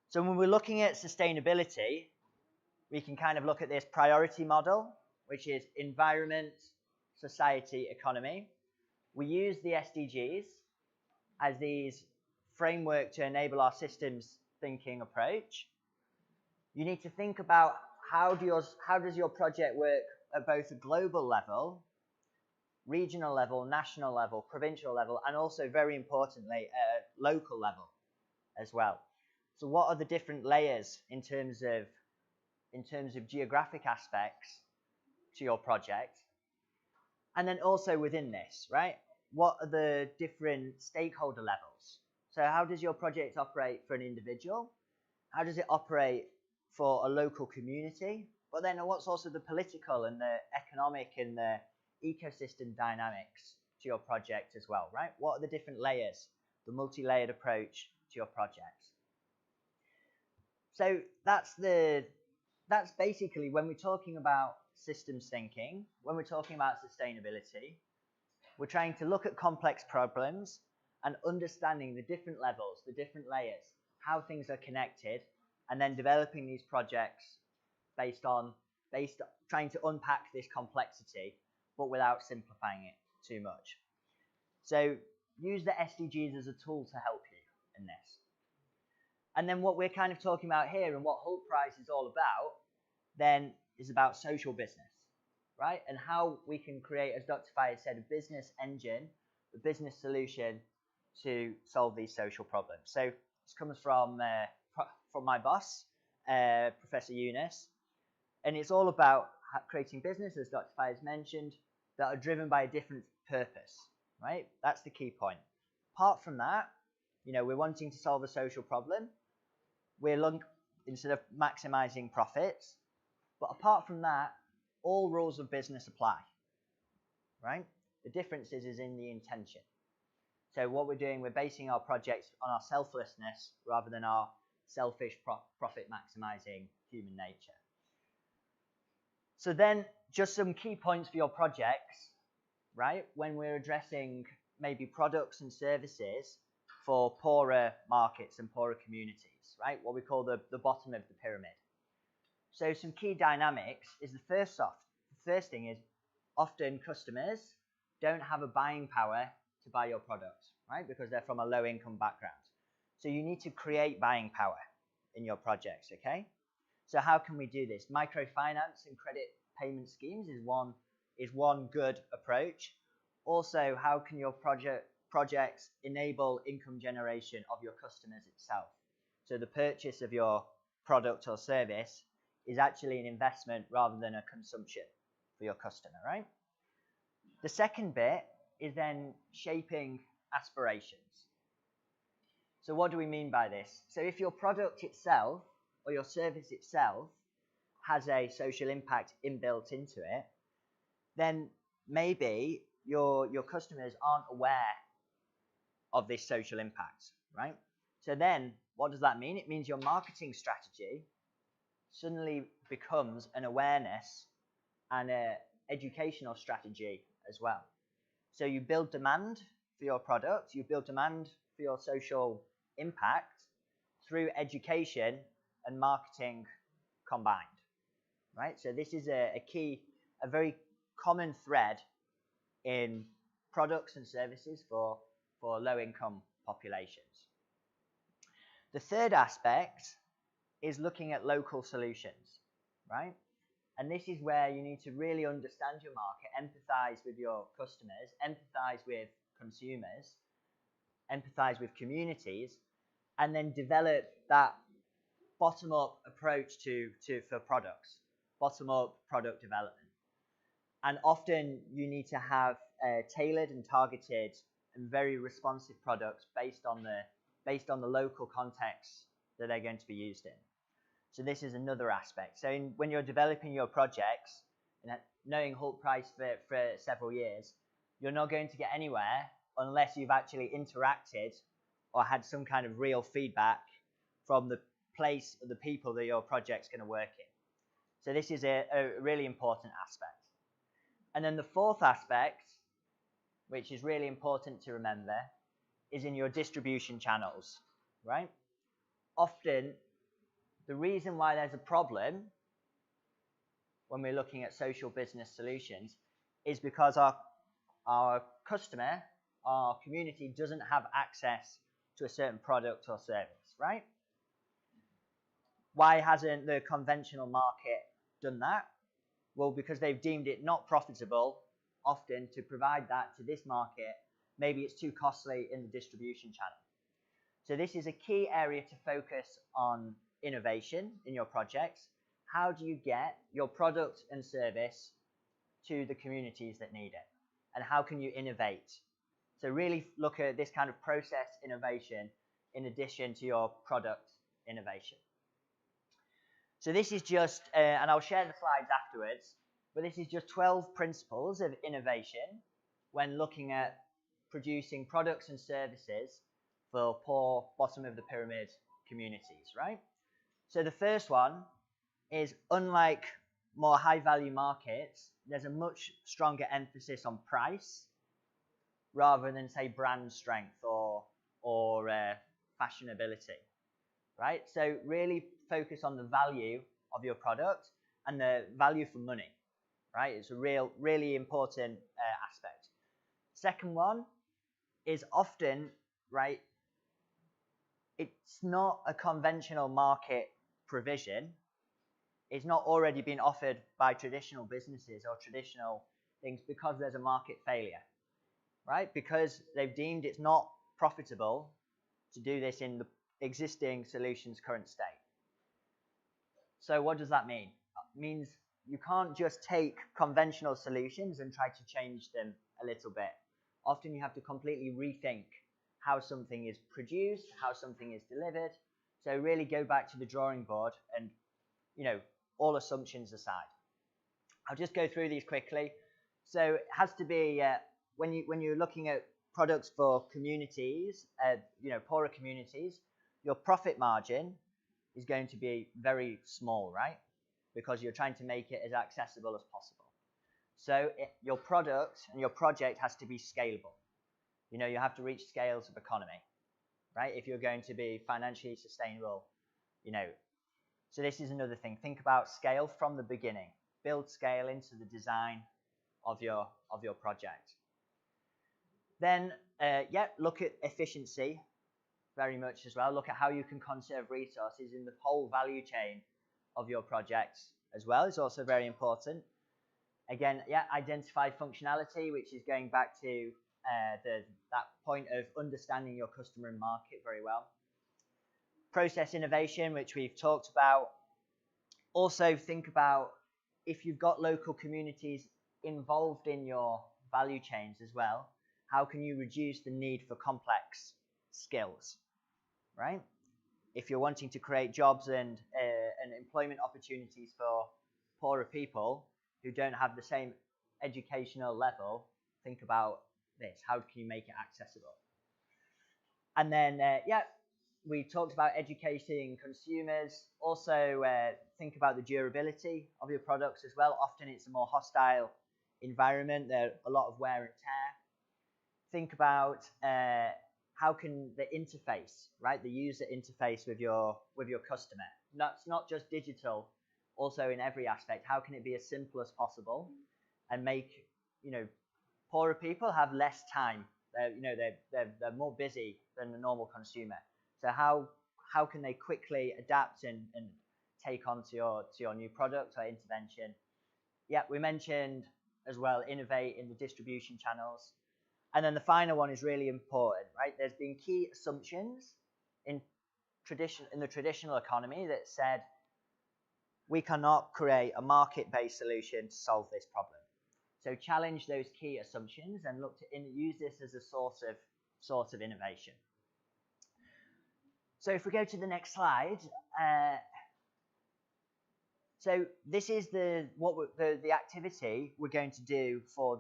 So when we're looking at sustainability, we can kind of look at this priority model, which is environment, society, economy. We use the SDGs as these framework to enable our systems thinking approach. You need to think about how does your project work at both a global level, regional level, national level, provincial level, and also very importantly at a local level as well. So what are the different layers in terms of geographic aspects to your project? And then also within this, right? What are the different stakeholder levels? So how does your project operate for an individual? How does it operate for a local community? But then what's also the political and the economic and the ecosystem dynamics to your project as well, right? What are the different layers, the multi-layered approach to your projects? So that's basically when we're talking about systems thinking, when we're talking about sustainability, we're trying to look at complex problems and understanding the different levels, the different layers, how things are connected, and then developing these projects based on trying to unpack this complexity, but without simplifying it too much. So use the SDGs as a tool to help you in this. And then what we're kind of talking about here and what Hult Prize is all about then is about social business, right? And how we can create, as Dr. Fayed said, a business engine, a business solution to solve these social problems. So this comes from my boss, Professor Yunus, and it's all about creating business, as Dr. Fayed mentioned, that are driven by a different purpose, right? That's the key point. Apart from that, we're wanting to solve a social problem. Instead of maximizing profits, but apart from that, all rules of business apply, right? The difference is in the intention. So what we're doing, we're basing our projects on our selflessness rather than our selfish profit maximizing human nature. So then just some key points for your projects, right? When we're addressing maybe products and services for poorer markets and poorer communities, right? What we call the bottom of the pyramid. So some key dynamics is the first thing is often customers don't have a buying power to buy your products, right? Because they're from a low income background. So you need to create buying power in your projects, okay? So how can we do this? Microfinance and credit payment schemes is one good approach. Also, how can your projects enable income generation of your customers itself? So the purchase of your product or service is actually an investment rather than a consumption for your customer, right? The second bit is then shaping aspirations. So what do we mean by this? So if your product itself or your service itself has a social impact inbuilt into it, then maybe your customers aren't aware of this social impact, right? So then what does that mean? It means your marketing strategy suddenly becomes an awareness and an educational strategy as well. So you build demand for your product, you build demand for your social impact, through education and marketing combined, right? So this is a very common thread in products and services for low-income populations. The third aspect is looking at local solutions, right? And this is where you need to really understand your market, empathize with your customers, empathize with consumers, empathize with communities, and then develop that bottom-up approach for products, bottom-up product development. And often you need to have tailored and targeted and very responsive products based on the local context that they're going to be used in. So this is another aspect. So when you're developing your projects, and knowing Hult price for several years, you're not going to get anywhere unless you've actually interacted or had some kind of real feedback from the place or the people that your project's going to work in. So this is a really important aspect. And then the fourth aspect, which is really important to remember, is in your distribution channels, right? Often, the reason why there's a problem when we're looking at social business solutions is because our customer, our community doesn't have access to a certain product or service, right? Why hasn't the conventional market done that? Well, because they've deemed it not profitable often to provide that to this market. Maybe it's too costly in the distribution channel. So this is a key area to focus on innovation in your projects. How do you get your product and service to the communities that need it? And how can you innovate? So really look at this kind of process innovation in addition to your product innovation. So this is just, and I'll share the slides afterwards, but this is just 12 principles of innovation when looking at producing products and services for poor, bottom of the pyramid communities, right? So the first one is, unlike more high-value markets, there's a much stronger emphasis on price rather than, say, brand strength or fashionability, right? So really focus on the value of your product and the value for money, right? It's a really important aspect. Second one is often, right, it's not a conventional market provision. It's not already been offered by traditional businesses or traditional things because there's a market failure, right? Because they've deemed it's not profitable to do this in the existing solution's current state. So what does that mean? It means you can't just take conventional solutions and try to change them a little bit. Often you have to completely rethink how something is produced, how something is delivered. So really go back to the drawing board and, you know, all assumptions aside. I'll just go through these quickly. So it has to be, when you're looking at products for communities, you know, poorer communities, your profit margin is going to be very small, right? Because you're trying to make it as accessible as possible. So your product and your project has to be scalable. You know, you have to reach scales of economy, right? If you're going to be financially sustainable, you know. So this is another thing. Think about scale from the beginning. Build scale into the design of your project. Then, look at efficiency very much as well. Look at how you can conserve resources in the whole value chain of your projects as well. It's also very important. Again, identify functionality, which is going back to that point of understanding your customer and market very well. Process innovation, which we've talked about. Also think about if you've got local communities involved in your value chains as well, how can you reduce the need for complex skills, right? If you're wanting to create jobs and employment opportunities for poorer people who don't have the same educational level, think about this. How can you make it accessible? And then, we talked about educating consumers. Also, think about the durability of your products as well. Often it's a more hostile environment. There's a lot of wear and tear. Think about how can the interface, right, the user interface with your customer, that's not just digital, also in every aspect, how can it be as simple as possible and make, you know, poorer people have less time. They're more busy than the normal consumer. So how can they quickly adapt and take on to your new product or intervention? Yeah, we mentioned as well, innovate in the distribution channels. And then the final one is really important, right? There's been key assumptions in the traditional economy that said we cannot create a market-based solution to solve this problem. So challenge those key assumptions and look to use this as a source of innovation. So if we go to the next slide, so this is the activity we're going to do for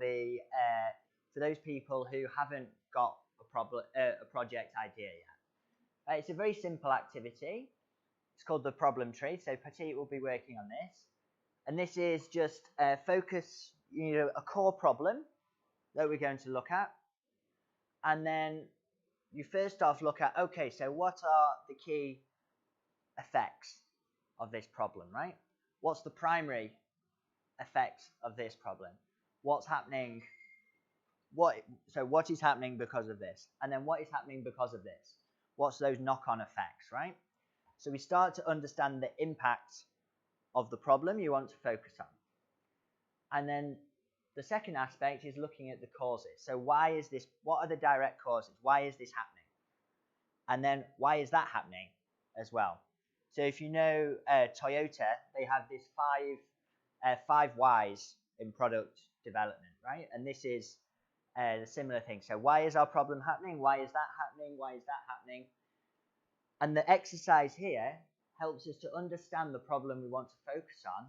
those people who haven't got a project idea yet. It's a very simple activity. It's called the problem tree. So Pathit will be working on this, and this is just focus, a core problem that we're going to look at, and then you first off look at, okay, so what are the key effects of this problem, right? What's the primary effects of this problem? What's happening? What is happening because of this? And then what is happening because of this? What's those knock-on effects, right? So we start to understand the impact of the problem you want to focus on. And then the second aspect is looking at the causes. So why is this? What are the direct causes? Why is this happening? And then why is that happening as well? So if you know Toyota, they have this five whys in product development, right? And this is the similar thing. So why is our problem happening? Why is that happening? Why is that happening? And the exercise here helps us to understand the problem we want to focus on,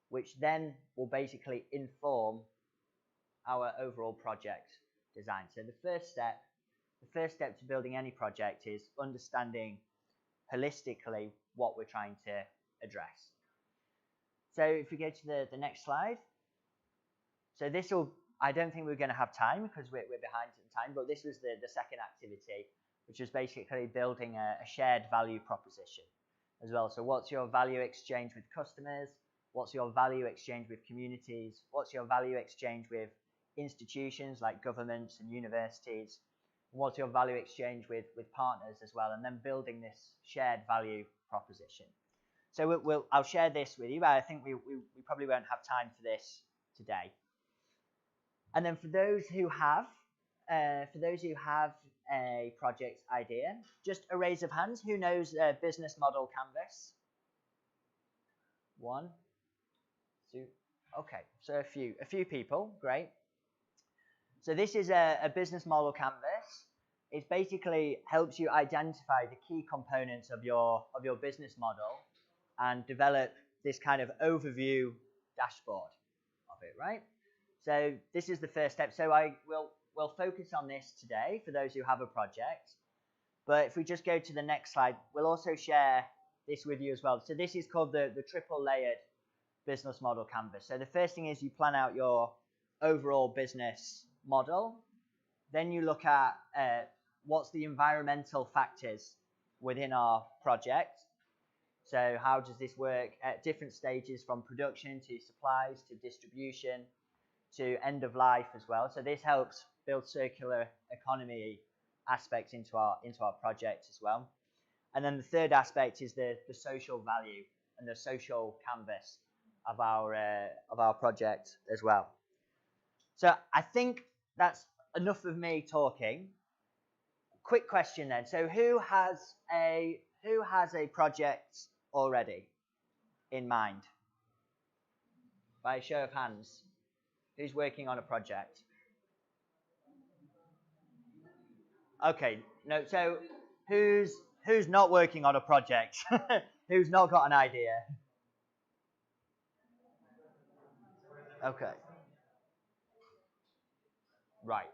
which then will basically inform our overall project design. So the first step to building any project is understanding holistically what we're trying to address. So if we go to the next slide. So this will, I don't think we're going to have time because we're behind in time, but this was the second activity, which is basically building a shared value proposition as well. So what's your value exchange with customers? What's your value exchange with communities? What's your value exchange with institutions like governments and universities? What's your value exchange with partners as well? And then building this shared value proposition. So I'll share this with you, but I think we probably won't have time for this today. And then for those who have a project idea, just a raise of hands. Who knows business model canvas? 1, 2. Okay, so a few people. Great. So this is a business model canvas. It basically helps you identify the key components of your business model and develop this kind of overview dashboard of it, right? So this is the first step. So we'll focus on this today for those who have a project. But if we just go to the next slide, we'll also share this with you as well. So this is called the triple layered business model canvas. So the first thing is you plan out your overall business model. Then you look at what's the environmental factors within our project. So how does this work at different stages, from production to supplies to distribution to end of life as well. So this helps build circular economy aspects into our project as well. And then the third aspect is the social value and the social canvas of our project as well. So I think that's enough of me talking. Quick question then. So who has a project already in mind? By a show of hands. Who's working on a project? Okay, no, so who's not working on a project? Who's not got an idea? Okay. Right.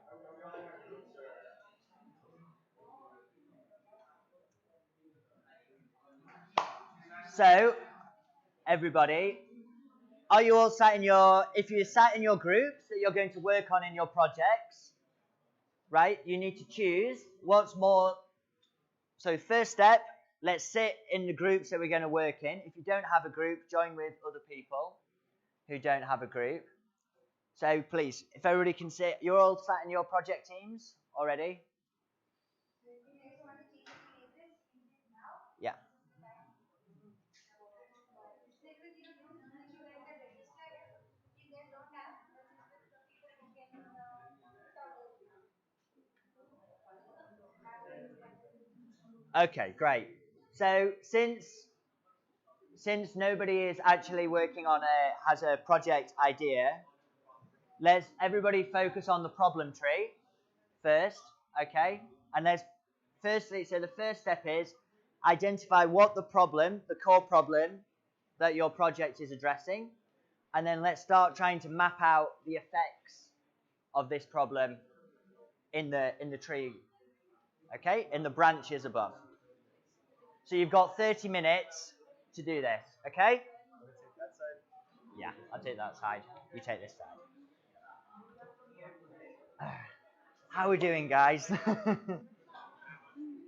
So, everybody, are you all sat in if you're sat in your groups that you're going to work on in your projects, right? You need to choose what's more. So first step, let's sit in the groups that we're going to work in. If you don't have a group, join with other people who don't have a group. So please, if everybody can sit, you're all sat in your project teams already? Yeah. Okay, great. So since nobody is actually working on has a project idea, let's everybody focus on the problem tree first, okay? And so the first step is identify what the core problem that your project is addressing, and then let's start trying to map out the effects of this problem in the tree, okay? In the branches above. So you've got 30 minutes to do this, okay? Yeah, I'll take that side. You take this side. How are we doing, guys?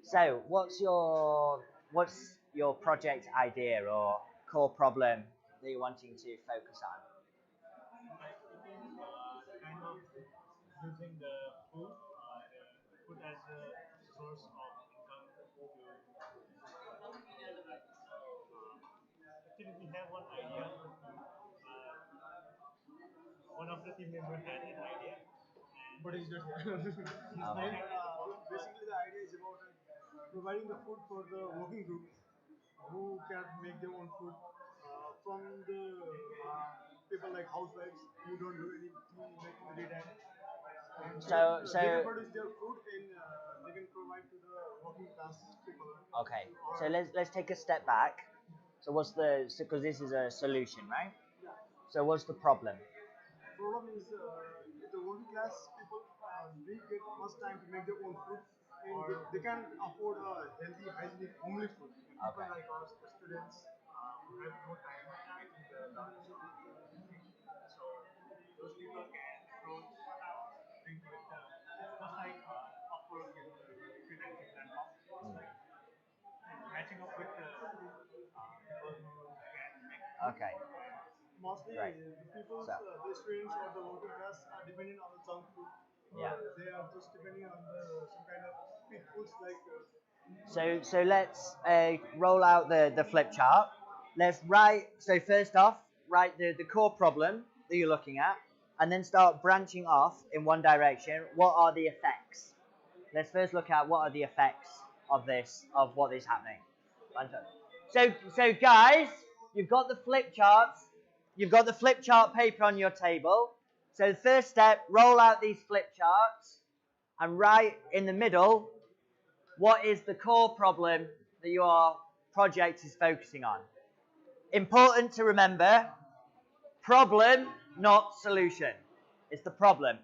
So, what's your project idea or core problem that you're wanting to focus on? Kind of using the food as a source of income to actually we have one idea. One of the team members had an idea. What is that? Basically, the idea is about providing the food for the working groups who can make their own food from the people like housewives who don't do anything like every day. And they can produce their food and they can provide to the working class people. Okay, so let's take a step back. So because this is a solution, right? So what's the problem? Problem is the working class people they get much time to make their own food and they can afford a healthy, hygienic, homely food. People Okay. like us, the students, who have no time making the lunch. So those people can approach things with just like Upwork is a freelancing platform. It's like matching up with people who can make food. Okay. Mostly Right. the people, So. the students or the working class are depending on the junk food. Yeah. They are just depending on some kind of quick foods like. So let's roll out the flip chart. Let's so first off, write the core problem that you're looking at, and then start branching off in one direction. What are the effects? Let's first look at what are the effects of what is happening. So guys, you've got the flip charts. You've got the flip chart paper on your table. So the first step, roll out these flip charts, and right in the middle, what is the core problem that your project is focusing on? Important to remember, problem, not solution. It's the problem.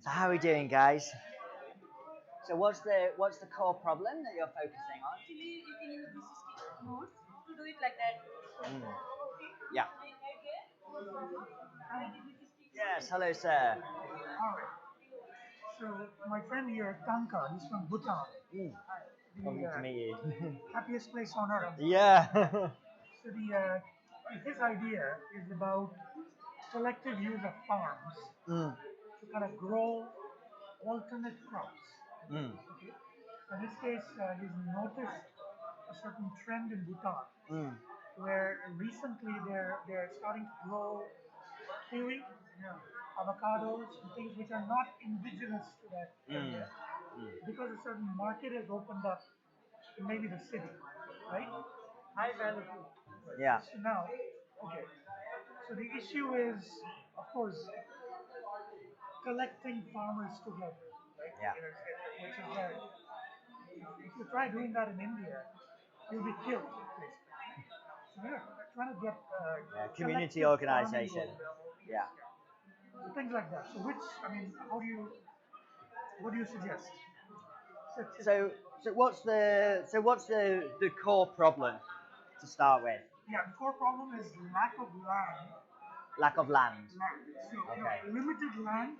So how are we doing, guys? So what's the core problem that you're focusing on? Actually, you can use this notes to do it like that. Yeah. Yes, hello, sir. Alright. So my friend here, Tanka, he's from Bhutan. Lovely to meet you. Happiest place on earth. Yeah. So his idea is about selective use of farms to kind of grow alternate crops. Okay. In this case, he's noticed a certain trend in Bhutan where recently they're starting to grow kiwi, avocados, and things which are not indigenous to that area because a certain market has opened up in maybe the city, right? High value food. Yeah. So now, okay. So the issue is, of course, collecting farmers together, right? Yeah. Which is that if you try doing that in India, you'll be killed, basically. So we're trying to get Community collective organization. farming going. Yeah. things like that. So which, I mean, what do you suggest? So what's the core problem to start with? Yeah, the core problem is lack of land. Lack of land. So Okay. limited land,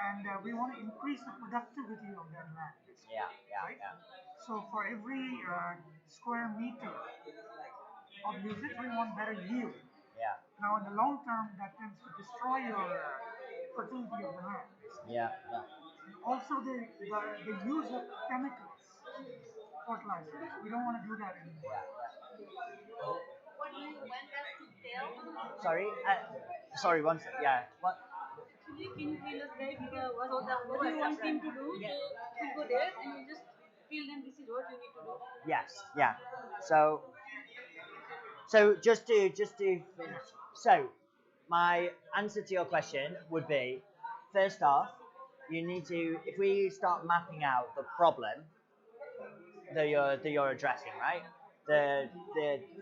and we want to increase the productivity of that land. Yeah, yeah, Right? yeah. So for every square meter of usage, we want better yield. Yeah, Now, in the long term, that tends to destroy your fertility of the land. yeah, yeah. Also, the use of chemicals, fertilizers. We don't want to do that anymore. What do you want us to tell? Sorry, one second. Yeah. What? Actually, can you tell us right what do you want him to do? So you go there and you just tell them this is what you need to do. Yes. Yeah. So just to finish. So my answer to your question would be, first off, you need to, if we start mapping out the problem that you're addressing, right? The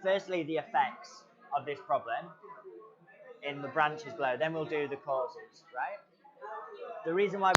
firstly the effects of this problem in the branches below. Then we'll do the causes, right? The reason why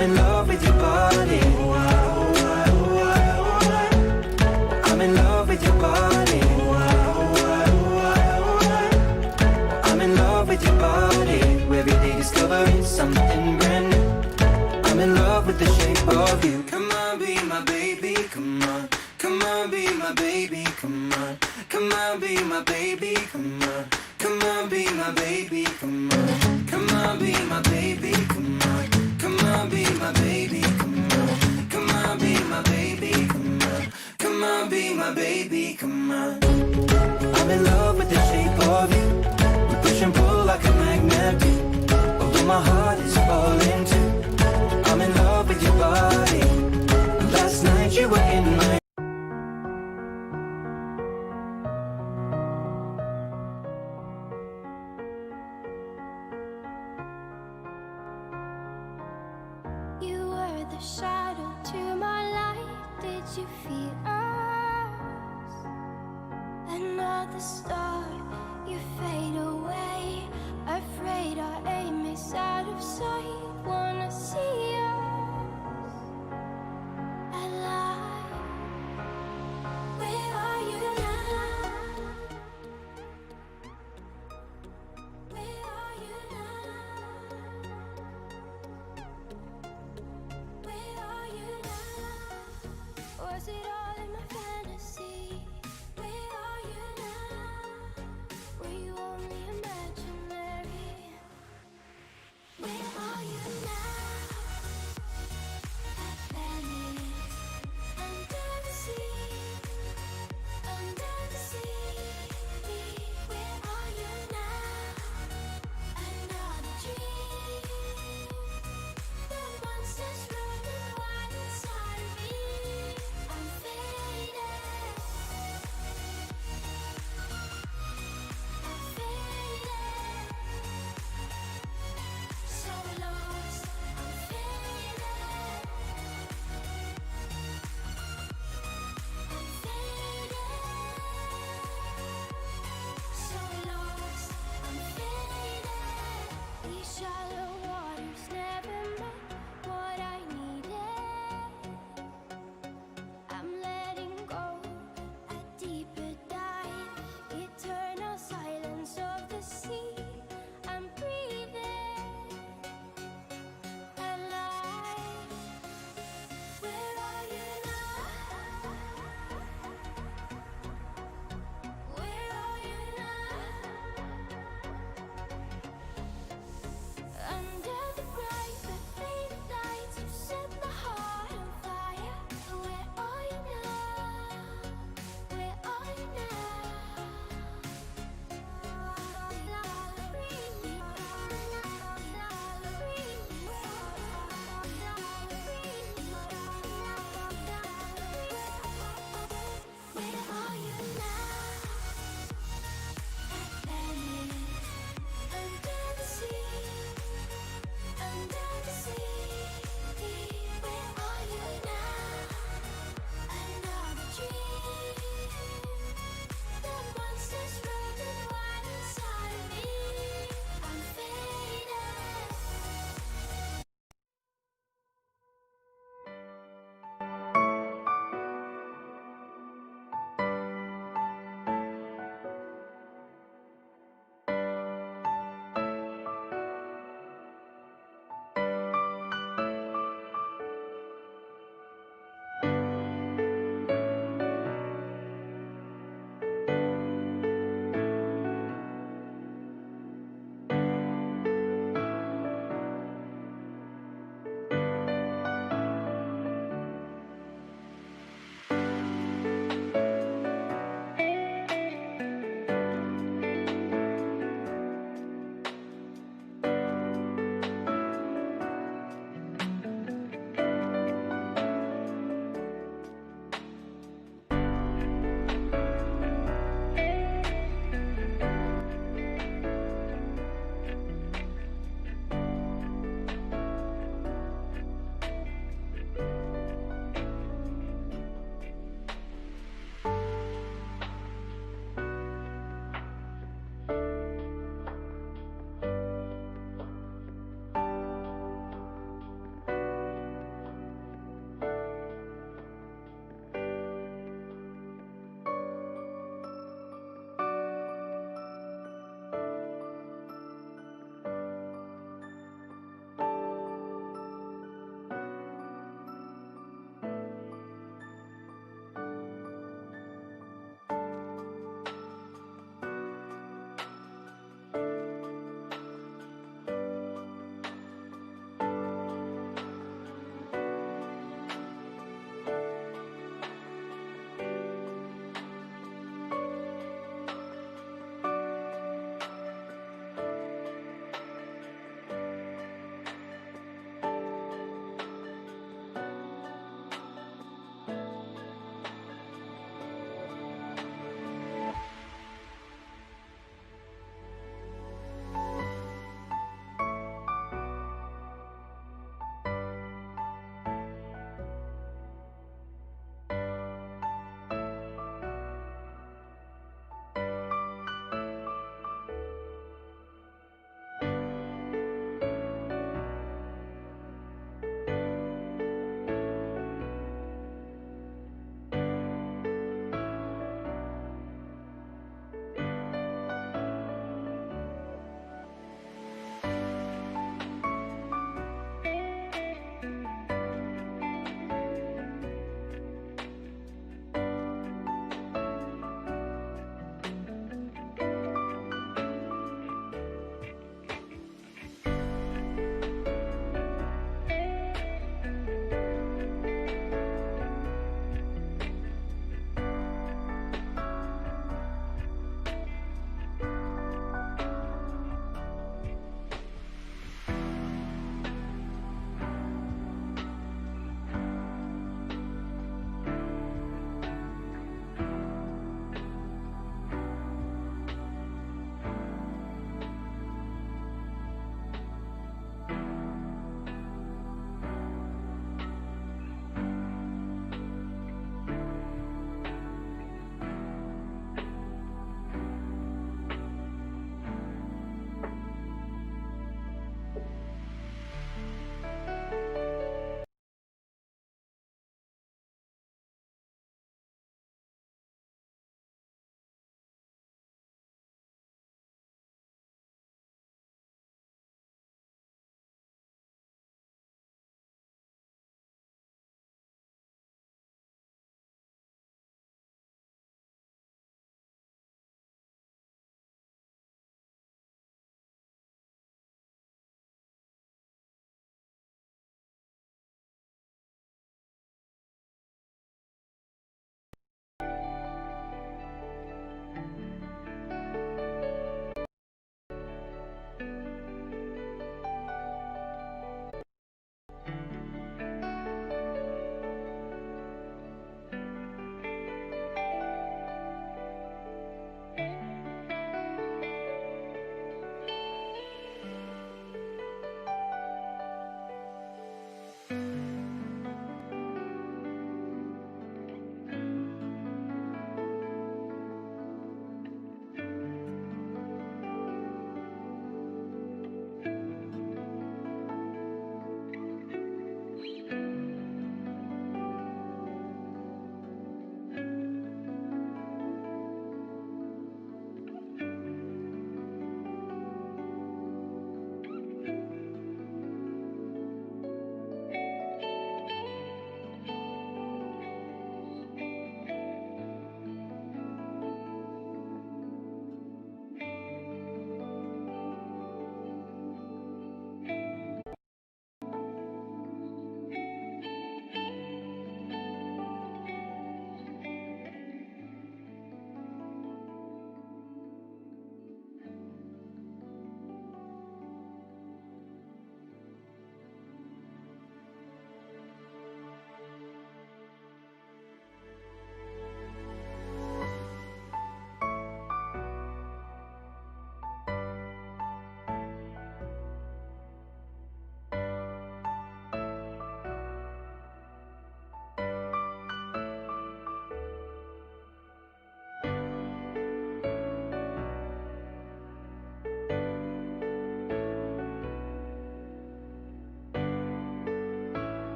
I'm in love with your body. I'm in love with your body. I'm in love with your body. Every day discovering something brand new. I'm in love with the shape of you. Come on, be my baby, come on. Come on, be my baby, come on. Come on, be my baby, come on. Come on, be my baby, come on. Come on, be my baby, come on. Come on, be my baby, come on. Come on, be my baby, come on. Come on, be my baby, come on. I'm in love with the shape of you. We push and pull like a magnet do. Although my heart is falling too. I'm in love with your body. Last night you were in my shadow to my light. Did you feel us? Another star, you fade away. Afraid our aim is out of sight. Wanna see us alive. Where are you now? Where are you now? Was it all in my fantasy? Where are you now?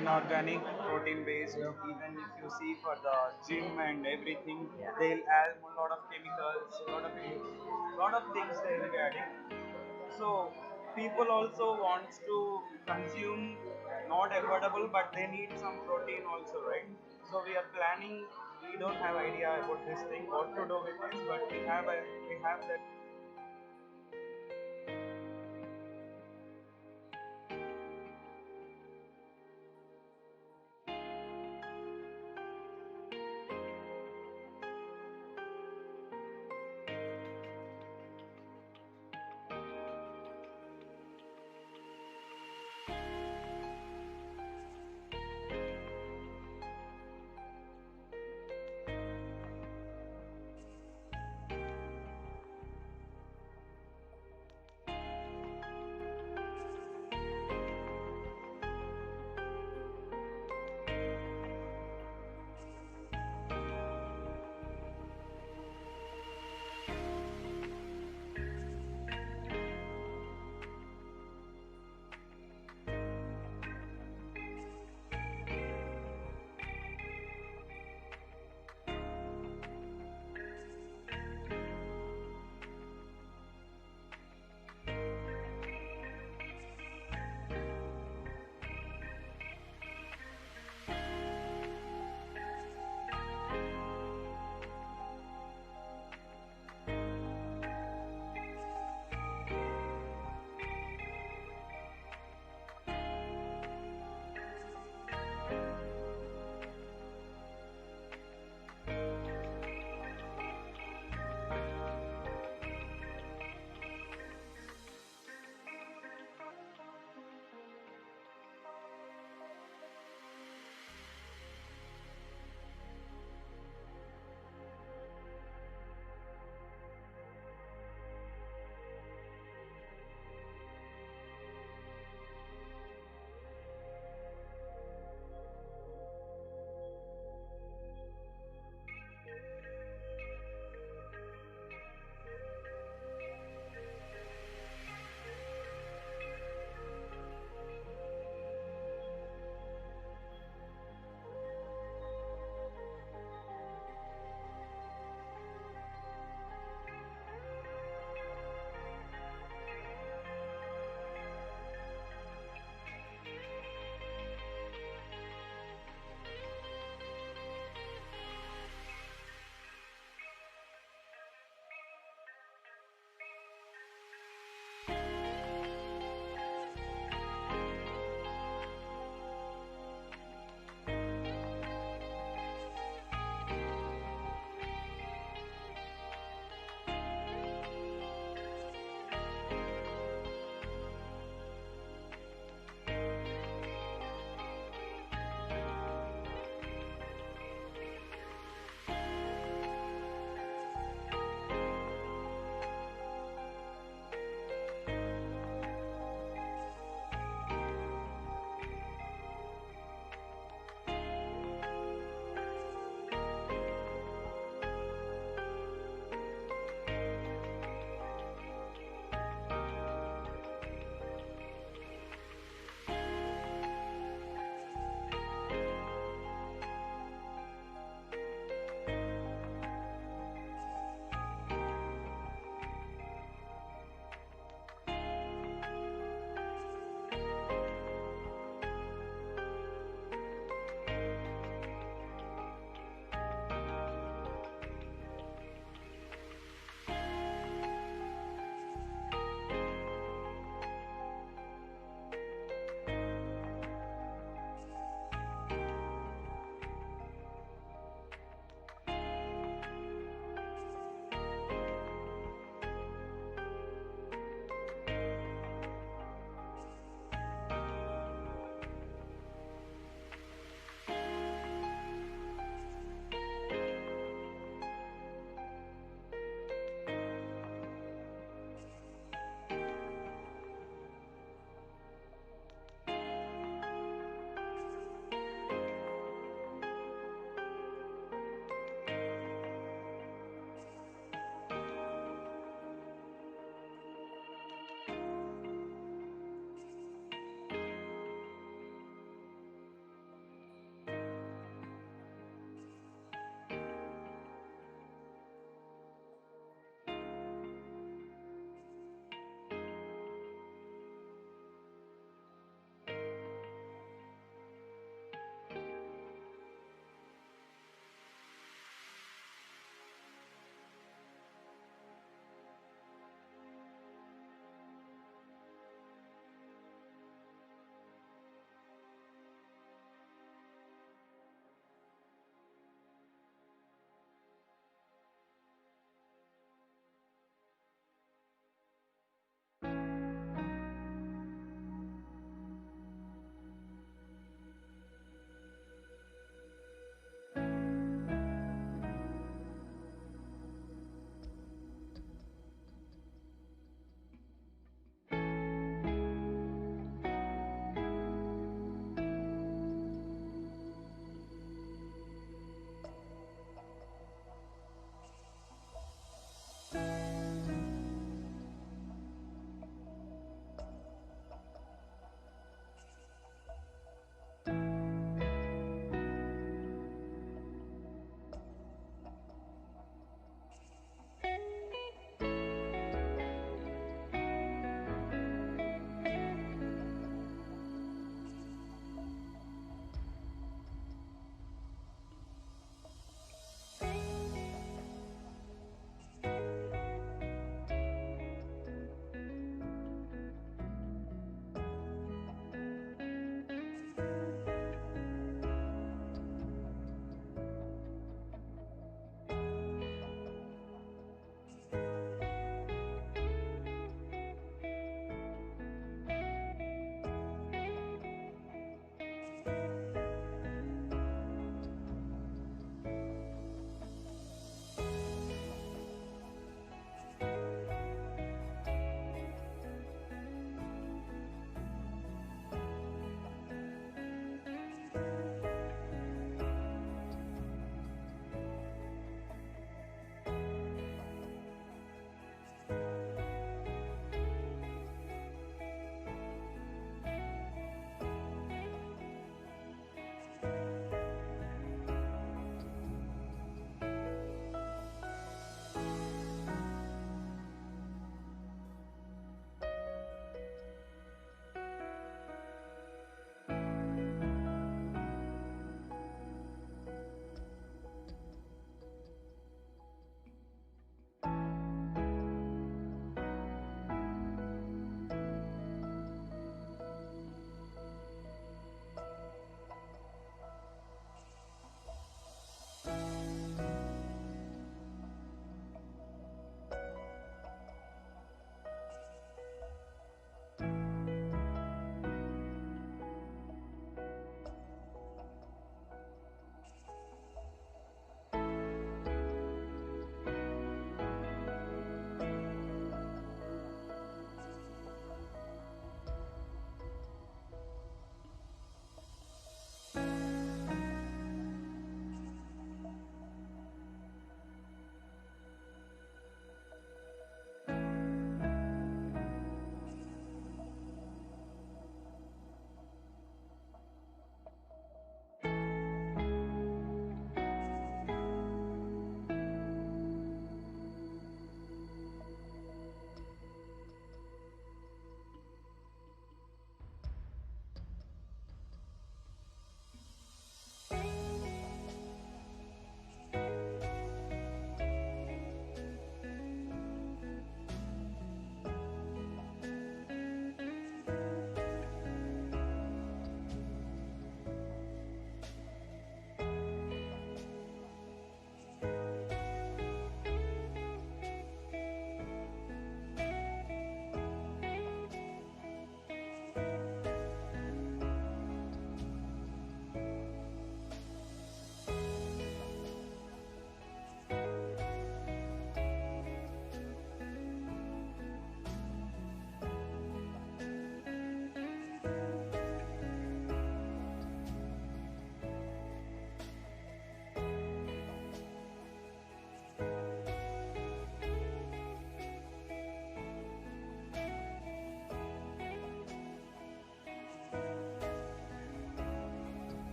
inorganic protein based. Even if you see for the gym and everything, they'll add a lot of chemicals, lot of things they'll be adding. So people also wants to consume not affordable, but they need some protein also, right? So we are planning. We don't have idea about this thing, what to do with this, but we have that.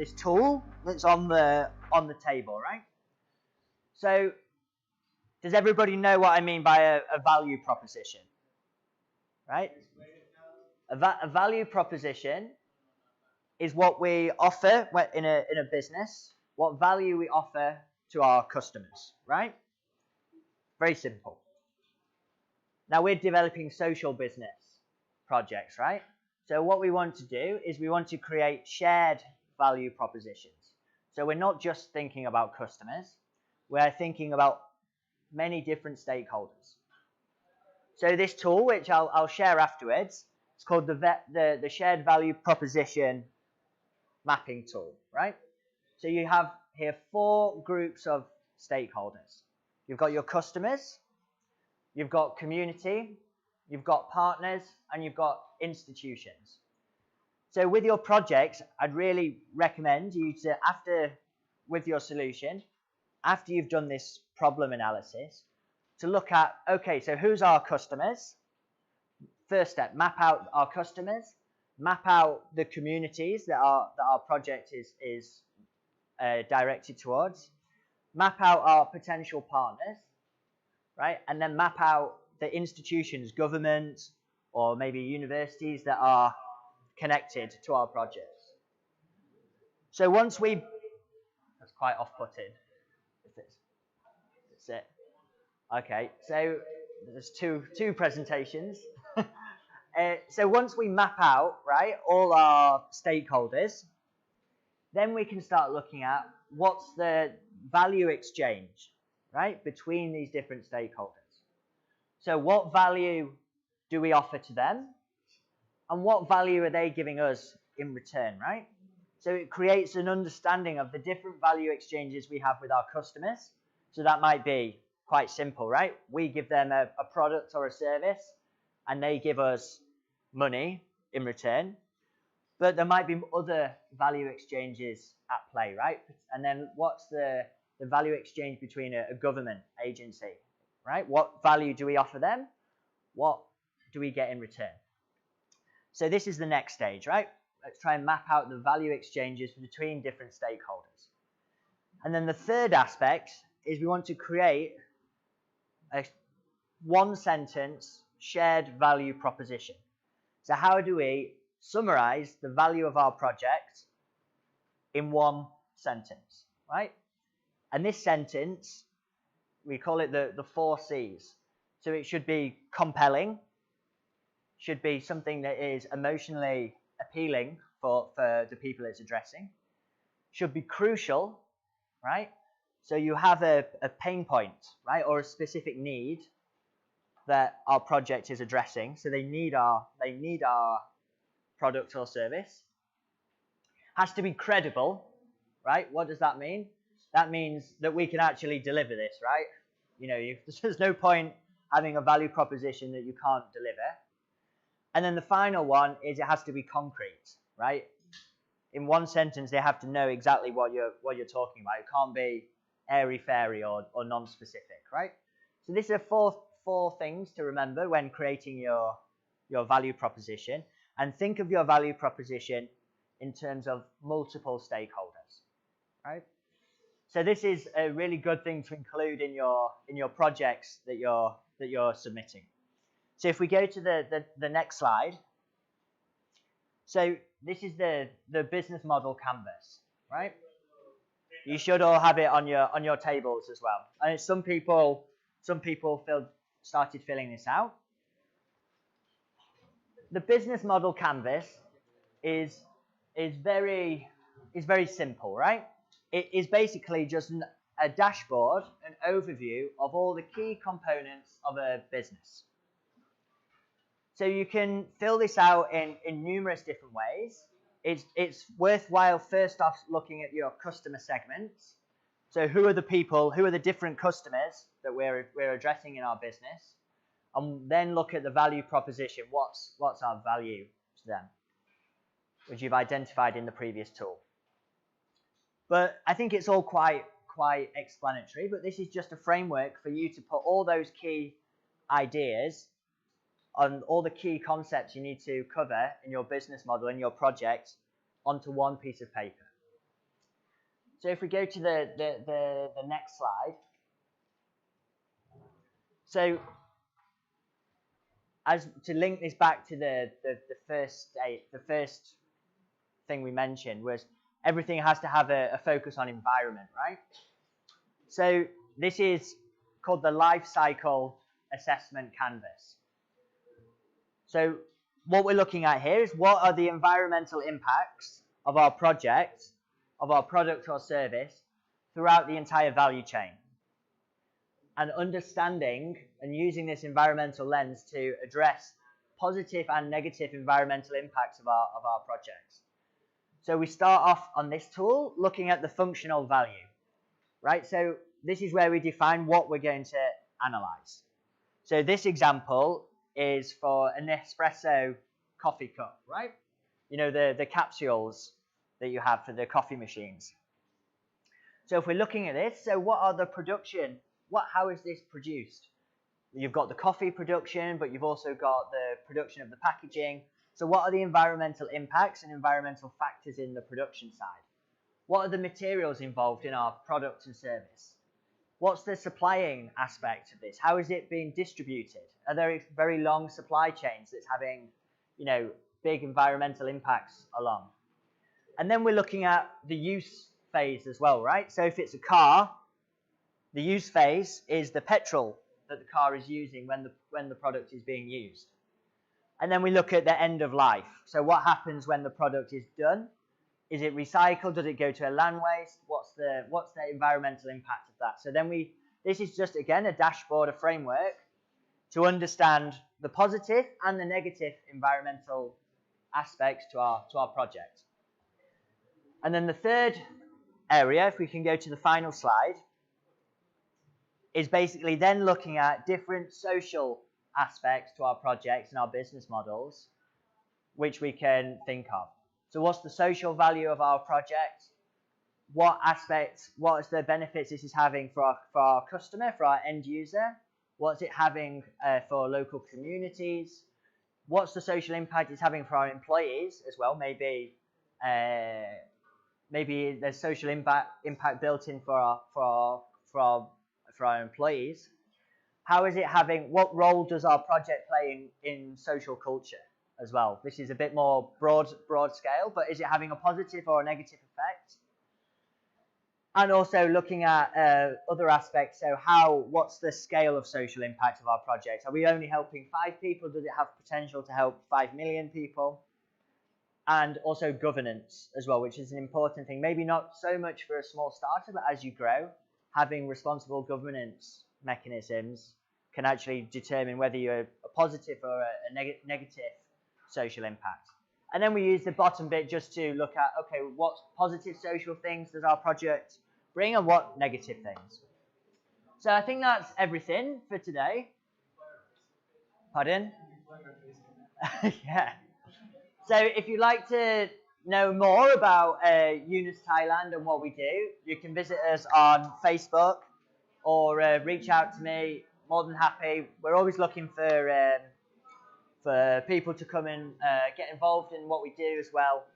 this tool that's on the table, right? So, does everybody know what I mean by a value proposition? Right? A value proposition is what we offer in a business, what value we offer to our customers, right? Very simple. Now we're developing social business projects, right? So what we want to do is we want to create shared value propositions. So we're not just thinking about customers, we're thinking about many different stakeholders. So this tool, which I'll share afterwards, it's called the Shared Value Proposition Mapping Tool, right? So you have here 4 groups of stakeholders. You've got your customers, you've got community, you've got partners, and you've got institutions. So with your projects, I'd really recommend you to, with your solution, after you've done this problem analysis, to look at, okay, so who's our customers? First step, map out our customers, map out the communities that our project is directed towards, map out our potential partners, right? And then map out the institutions, governments, or maybe universities that are connected to our projects. So once that's quite off-putting. That's it. Okay, so there's two presentations. So once we map out, right, all our stakeholders, then we can start looking at what's the value exchange, right, between these different stakeholders. So what value do we offer to them? And what value are they giving us in return, right? So it creates an understanding of the different value exchanges we have with our customers. So that might be quite simple, right? We give them a product or a service, and they give us money in return. But there might be other value exchanges at play, right? And then what's the value exchange between a government agency, right? What value do we offer them? What do we get in return? So this is the next stage, right? Let's try and map out the value exchanges between different stakeholders. And then the third aspect is we want to create a one-sentence shared value proposition. So how do we summarize the value of our project in one sentence, right? And this sentence, we call it the 4 C's. So it should be compelling, should be something that is emotionally appealing for the people it's addressing, should be crucial, right? So you have a pain point, right, or a specific need that our project is addressing. So they need our product or service. Has to be credible, right? What does that mean? That means that we can actually deliver this, right? You know, there's no point having a value proposition that you can't deliver. And then the final one is it has to be concrete, right? In one sentence, they have to know exactly what you're talking about. It can't be airy-fairy or non-specific, right? So these are four things to remember when creating your value proposition. And think of your value proposition in terms of multiple stakeholders, right? So this is a really good thing to include in your projects that you're submitting. So if we go to the next slide, so this is the business model canvas, right? You should all have it on your tables as well. And some people started filling this out. The business model canvas is very simple, right? It is basically just a dashboard, an overview of all the key components of a business. So you can fill this out in numerous different ways. It's worthwhile first off looking at your customer segments. So who are the people, who are the different customers that we're addressing in our business? And then look at the value proposition. What's our value to them, which you've identified in the previous tool. But I think it's all quite explanatory, but this is just a framework for you to put all those key ideas on all the key concepts you need to cover in your business model, in your project, onto one piece of paper, So if we go to the next slide. So as to link this back to the first thing we mentioned was everything has to have a focus on environment, right? So this is called the life cycle assessment canvas. So what we're looking at here is what are the environmental impacts of our project, of our product or service throughout the entire value chain. And understanding and using this environmental lens to address positive and negative environmental impacts of our projects. So we start off on this tool looking at the functional value, right? So this is where we define what we're going to analyze. So this example is for an espresso coffee cup, right? You know, the capsules that you have for the coffee machines. So if we're looking at this, so what are the production, how is this produced? You've got the coffee production, but you've also got the production of the packaging. So what are the environmental impacts and environmental factors in the production side? What are the materials involved in our product and service? What's the supplying aspect of this? How is it being distributed? Are there very long supply chains that's having, you know, big environmental impacts along? And then we're looking at the use phase as well, right? So if it's a car, the use phase is the petrol that the car is using when the product is being used. And then we look at the end of life. So what happens when the product is done? Is it recycled? Does it go to a land waste? What's the environmental impact of that? So then this is just, again, a dashboard, a framework to understand the positive and the negative environmental aspects to our project. And then the third area, if we can go to the final slide, is basically then looking at different social aspects to our projects and our business models, which we can think of. So what's the social value of our project? What aspects, what is the benefits this is having for our customer, for our end user? What's it having for local communities? What's the social impact it's having for our employees as well? Maybe there's social impact built in for our employees. How is it having, what role does our project play in social culture as well? This is a bit more broad scale, but is it having a positive or a negative effect? And also looking at other aspects, so what's the scale of social impact of our project? Are we only helping 5 people? Does it have potential to help 5 million people? And also governance as well, which is an important thing. Maybe not so much for a small starter, but as you grow, having responsible governance mechanisms can actually determine whether you're a positive or a negative social impact. And then we use the bottom bit just to look at, okay, what positive social things does our project bring and what negative things. So I think that's everything for today. Pardon? Yeah. So if you'd like to know more about Yunus Thailand and what we do, you can visit us on Facebook or reach out to me. More than happy. We're always looking for people to come and get involved in what we do as well.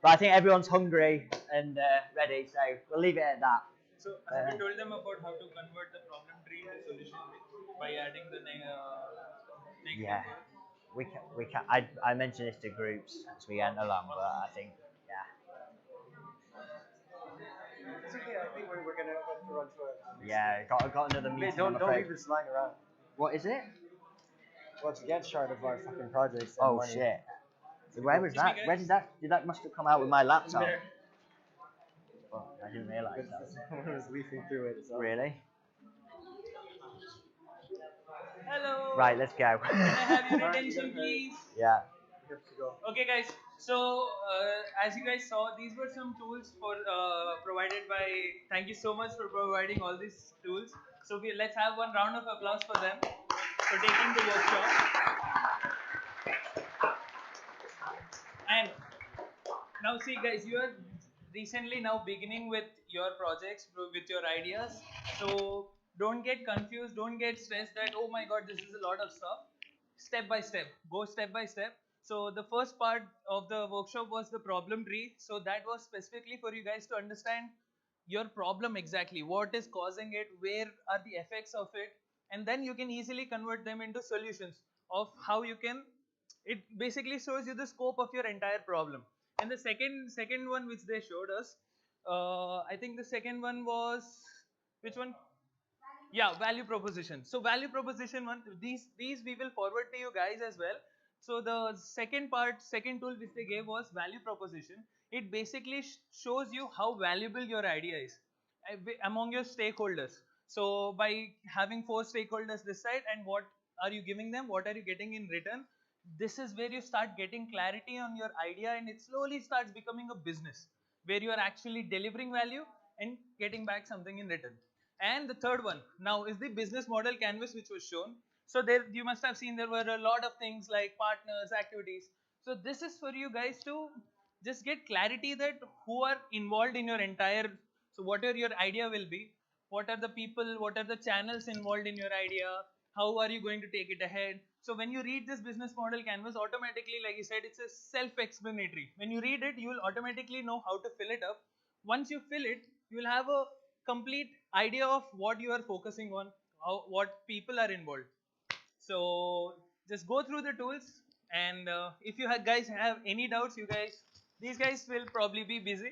But I think everyone's hungry and ready, so we'll leave it at that. So have you told them about how to convert the problem tree into solution tree by adding the negative? Yeah, we can. I mentioned this to groups as we went along, but I think It's okay, I think we're gonna have to run for it. yeah, got another meeting. Don't leave this lying around. What is it? Well, to get short of our fucking projects. Oh money. shit! Where was that? Where did that must have come out with my laptop? Oh, I didn't realise that. Someone was leafing through it. So. Really? Hello. Right, let's go. Can I have your attention, please? Yeah. Okay, guys. So as you guys saw, these were some tools provided by. Thank you so much for providing all these tools. So let's have one round of applause for them for taking the workshop. And now see, guys, you are recently now beginning with your projects, with your ideas. So don't get confused, don't get stressed that, oh my god, this is a lot of stuff. Step by step, go step by step. So the first part of the workshop was the problem tree. So that was specifically for you guys to understand your problem exactly, what is causing it, where are the effects of it, and then you can easily convert them into solutions of how you can. It basically shows you the scope of your entire problem. And the second one which they showed us, I think the second one was, which one? Yeah, value proposition. So value proposition one, these we will forward to you guys as well. So the second tool which they gave was value proposition. It basically shows you how valuable your idea is among your stakeholders. So by having 4 stakeholders this side, and what are you giving them, what are you getting in return, this is where you start getting clarity on your idea, and it slowly starts becoming a business where you are actually delivering value and getting back something in return. And the third one now is the business model canvas which was shown. So there you must have seen there were a lot of things like partners, activities. So this is for you guys to just get clarity that who are involved in your entire, so whatever your idea will be, what are the people, what are the channels involved in your idea, how are you going to take it ahead. So when you read this business model canvas, automatically, like you said, it's a self-explanatory. When you read it, you will automatically know how to fill it up. Once you fill it, you will have a complete idea of what you are focusing on, how, what people are involved. So just go through the tools, and if you guys have any doubts, these guys will probably be busy.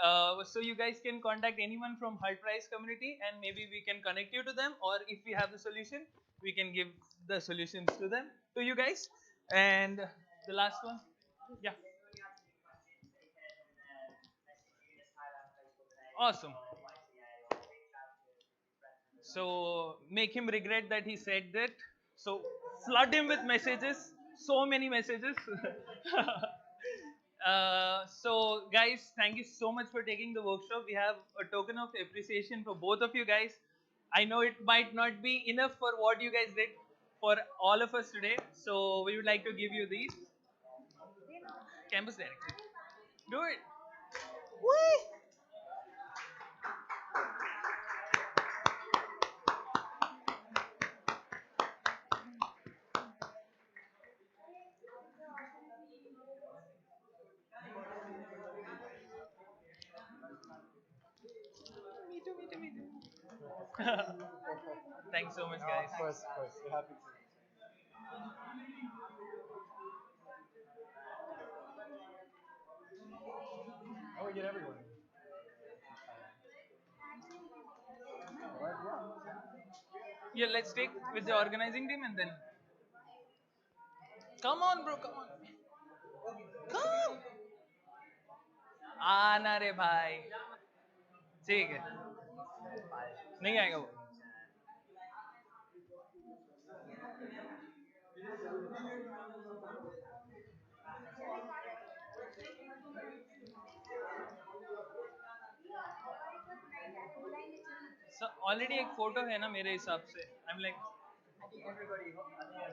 So you guys can contact anyone from Hult Price community, and maybe we can connect you to them, or if we have the solution, we can give the solutions to them, to you guys. And the last one, yeah. Awesome. So make him regret that he said that. So flood him with messages, so many messages. So guys, thank you so much for taking the workshop. We have a token of appreciation for both of you guys. I know it might not be enough for what you guys did for all of us today. So we would like to give you these. Campus director. Do it. Whee! Me too, me too, me too. Thanks so much, guys. Of course, we're happy to. Oh, we get everyone. Right, Yeah, let's take with the organizing team and then. Come on, bro, come on. Come. आना रे भाई ठीक है नहीं आएगा वो So already एक photo है ना मेरे हिसाब से. I'm like,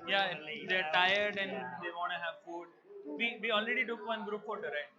yeah, they're tired and they want to have food. We already took one group photo, right?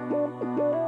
Thank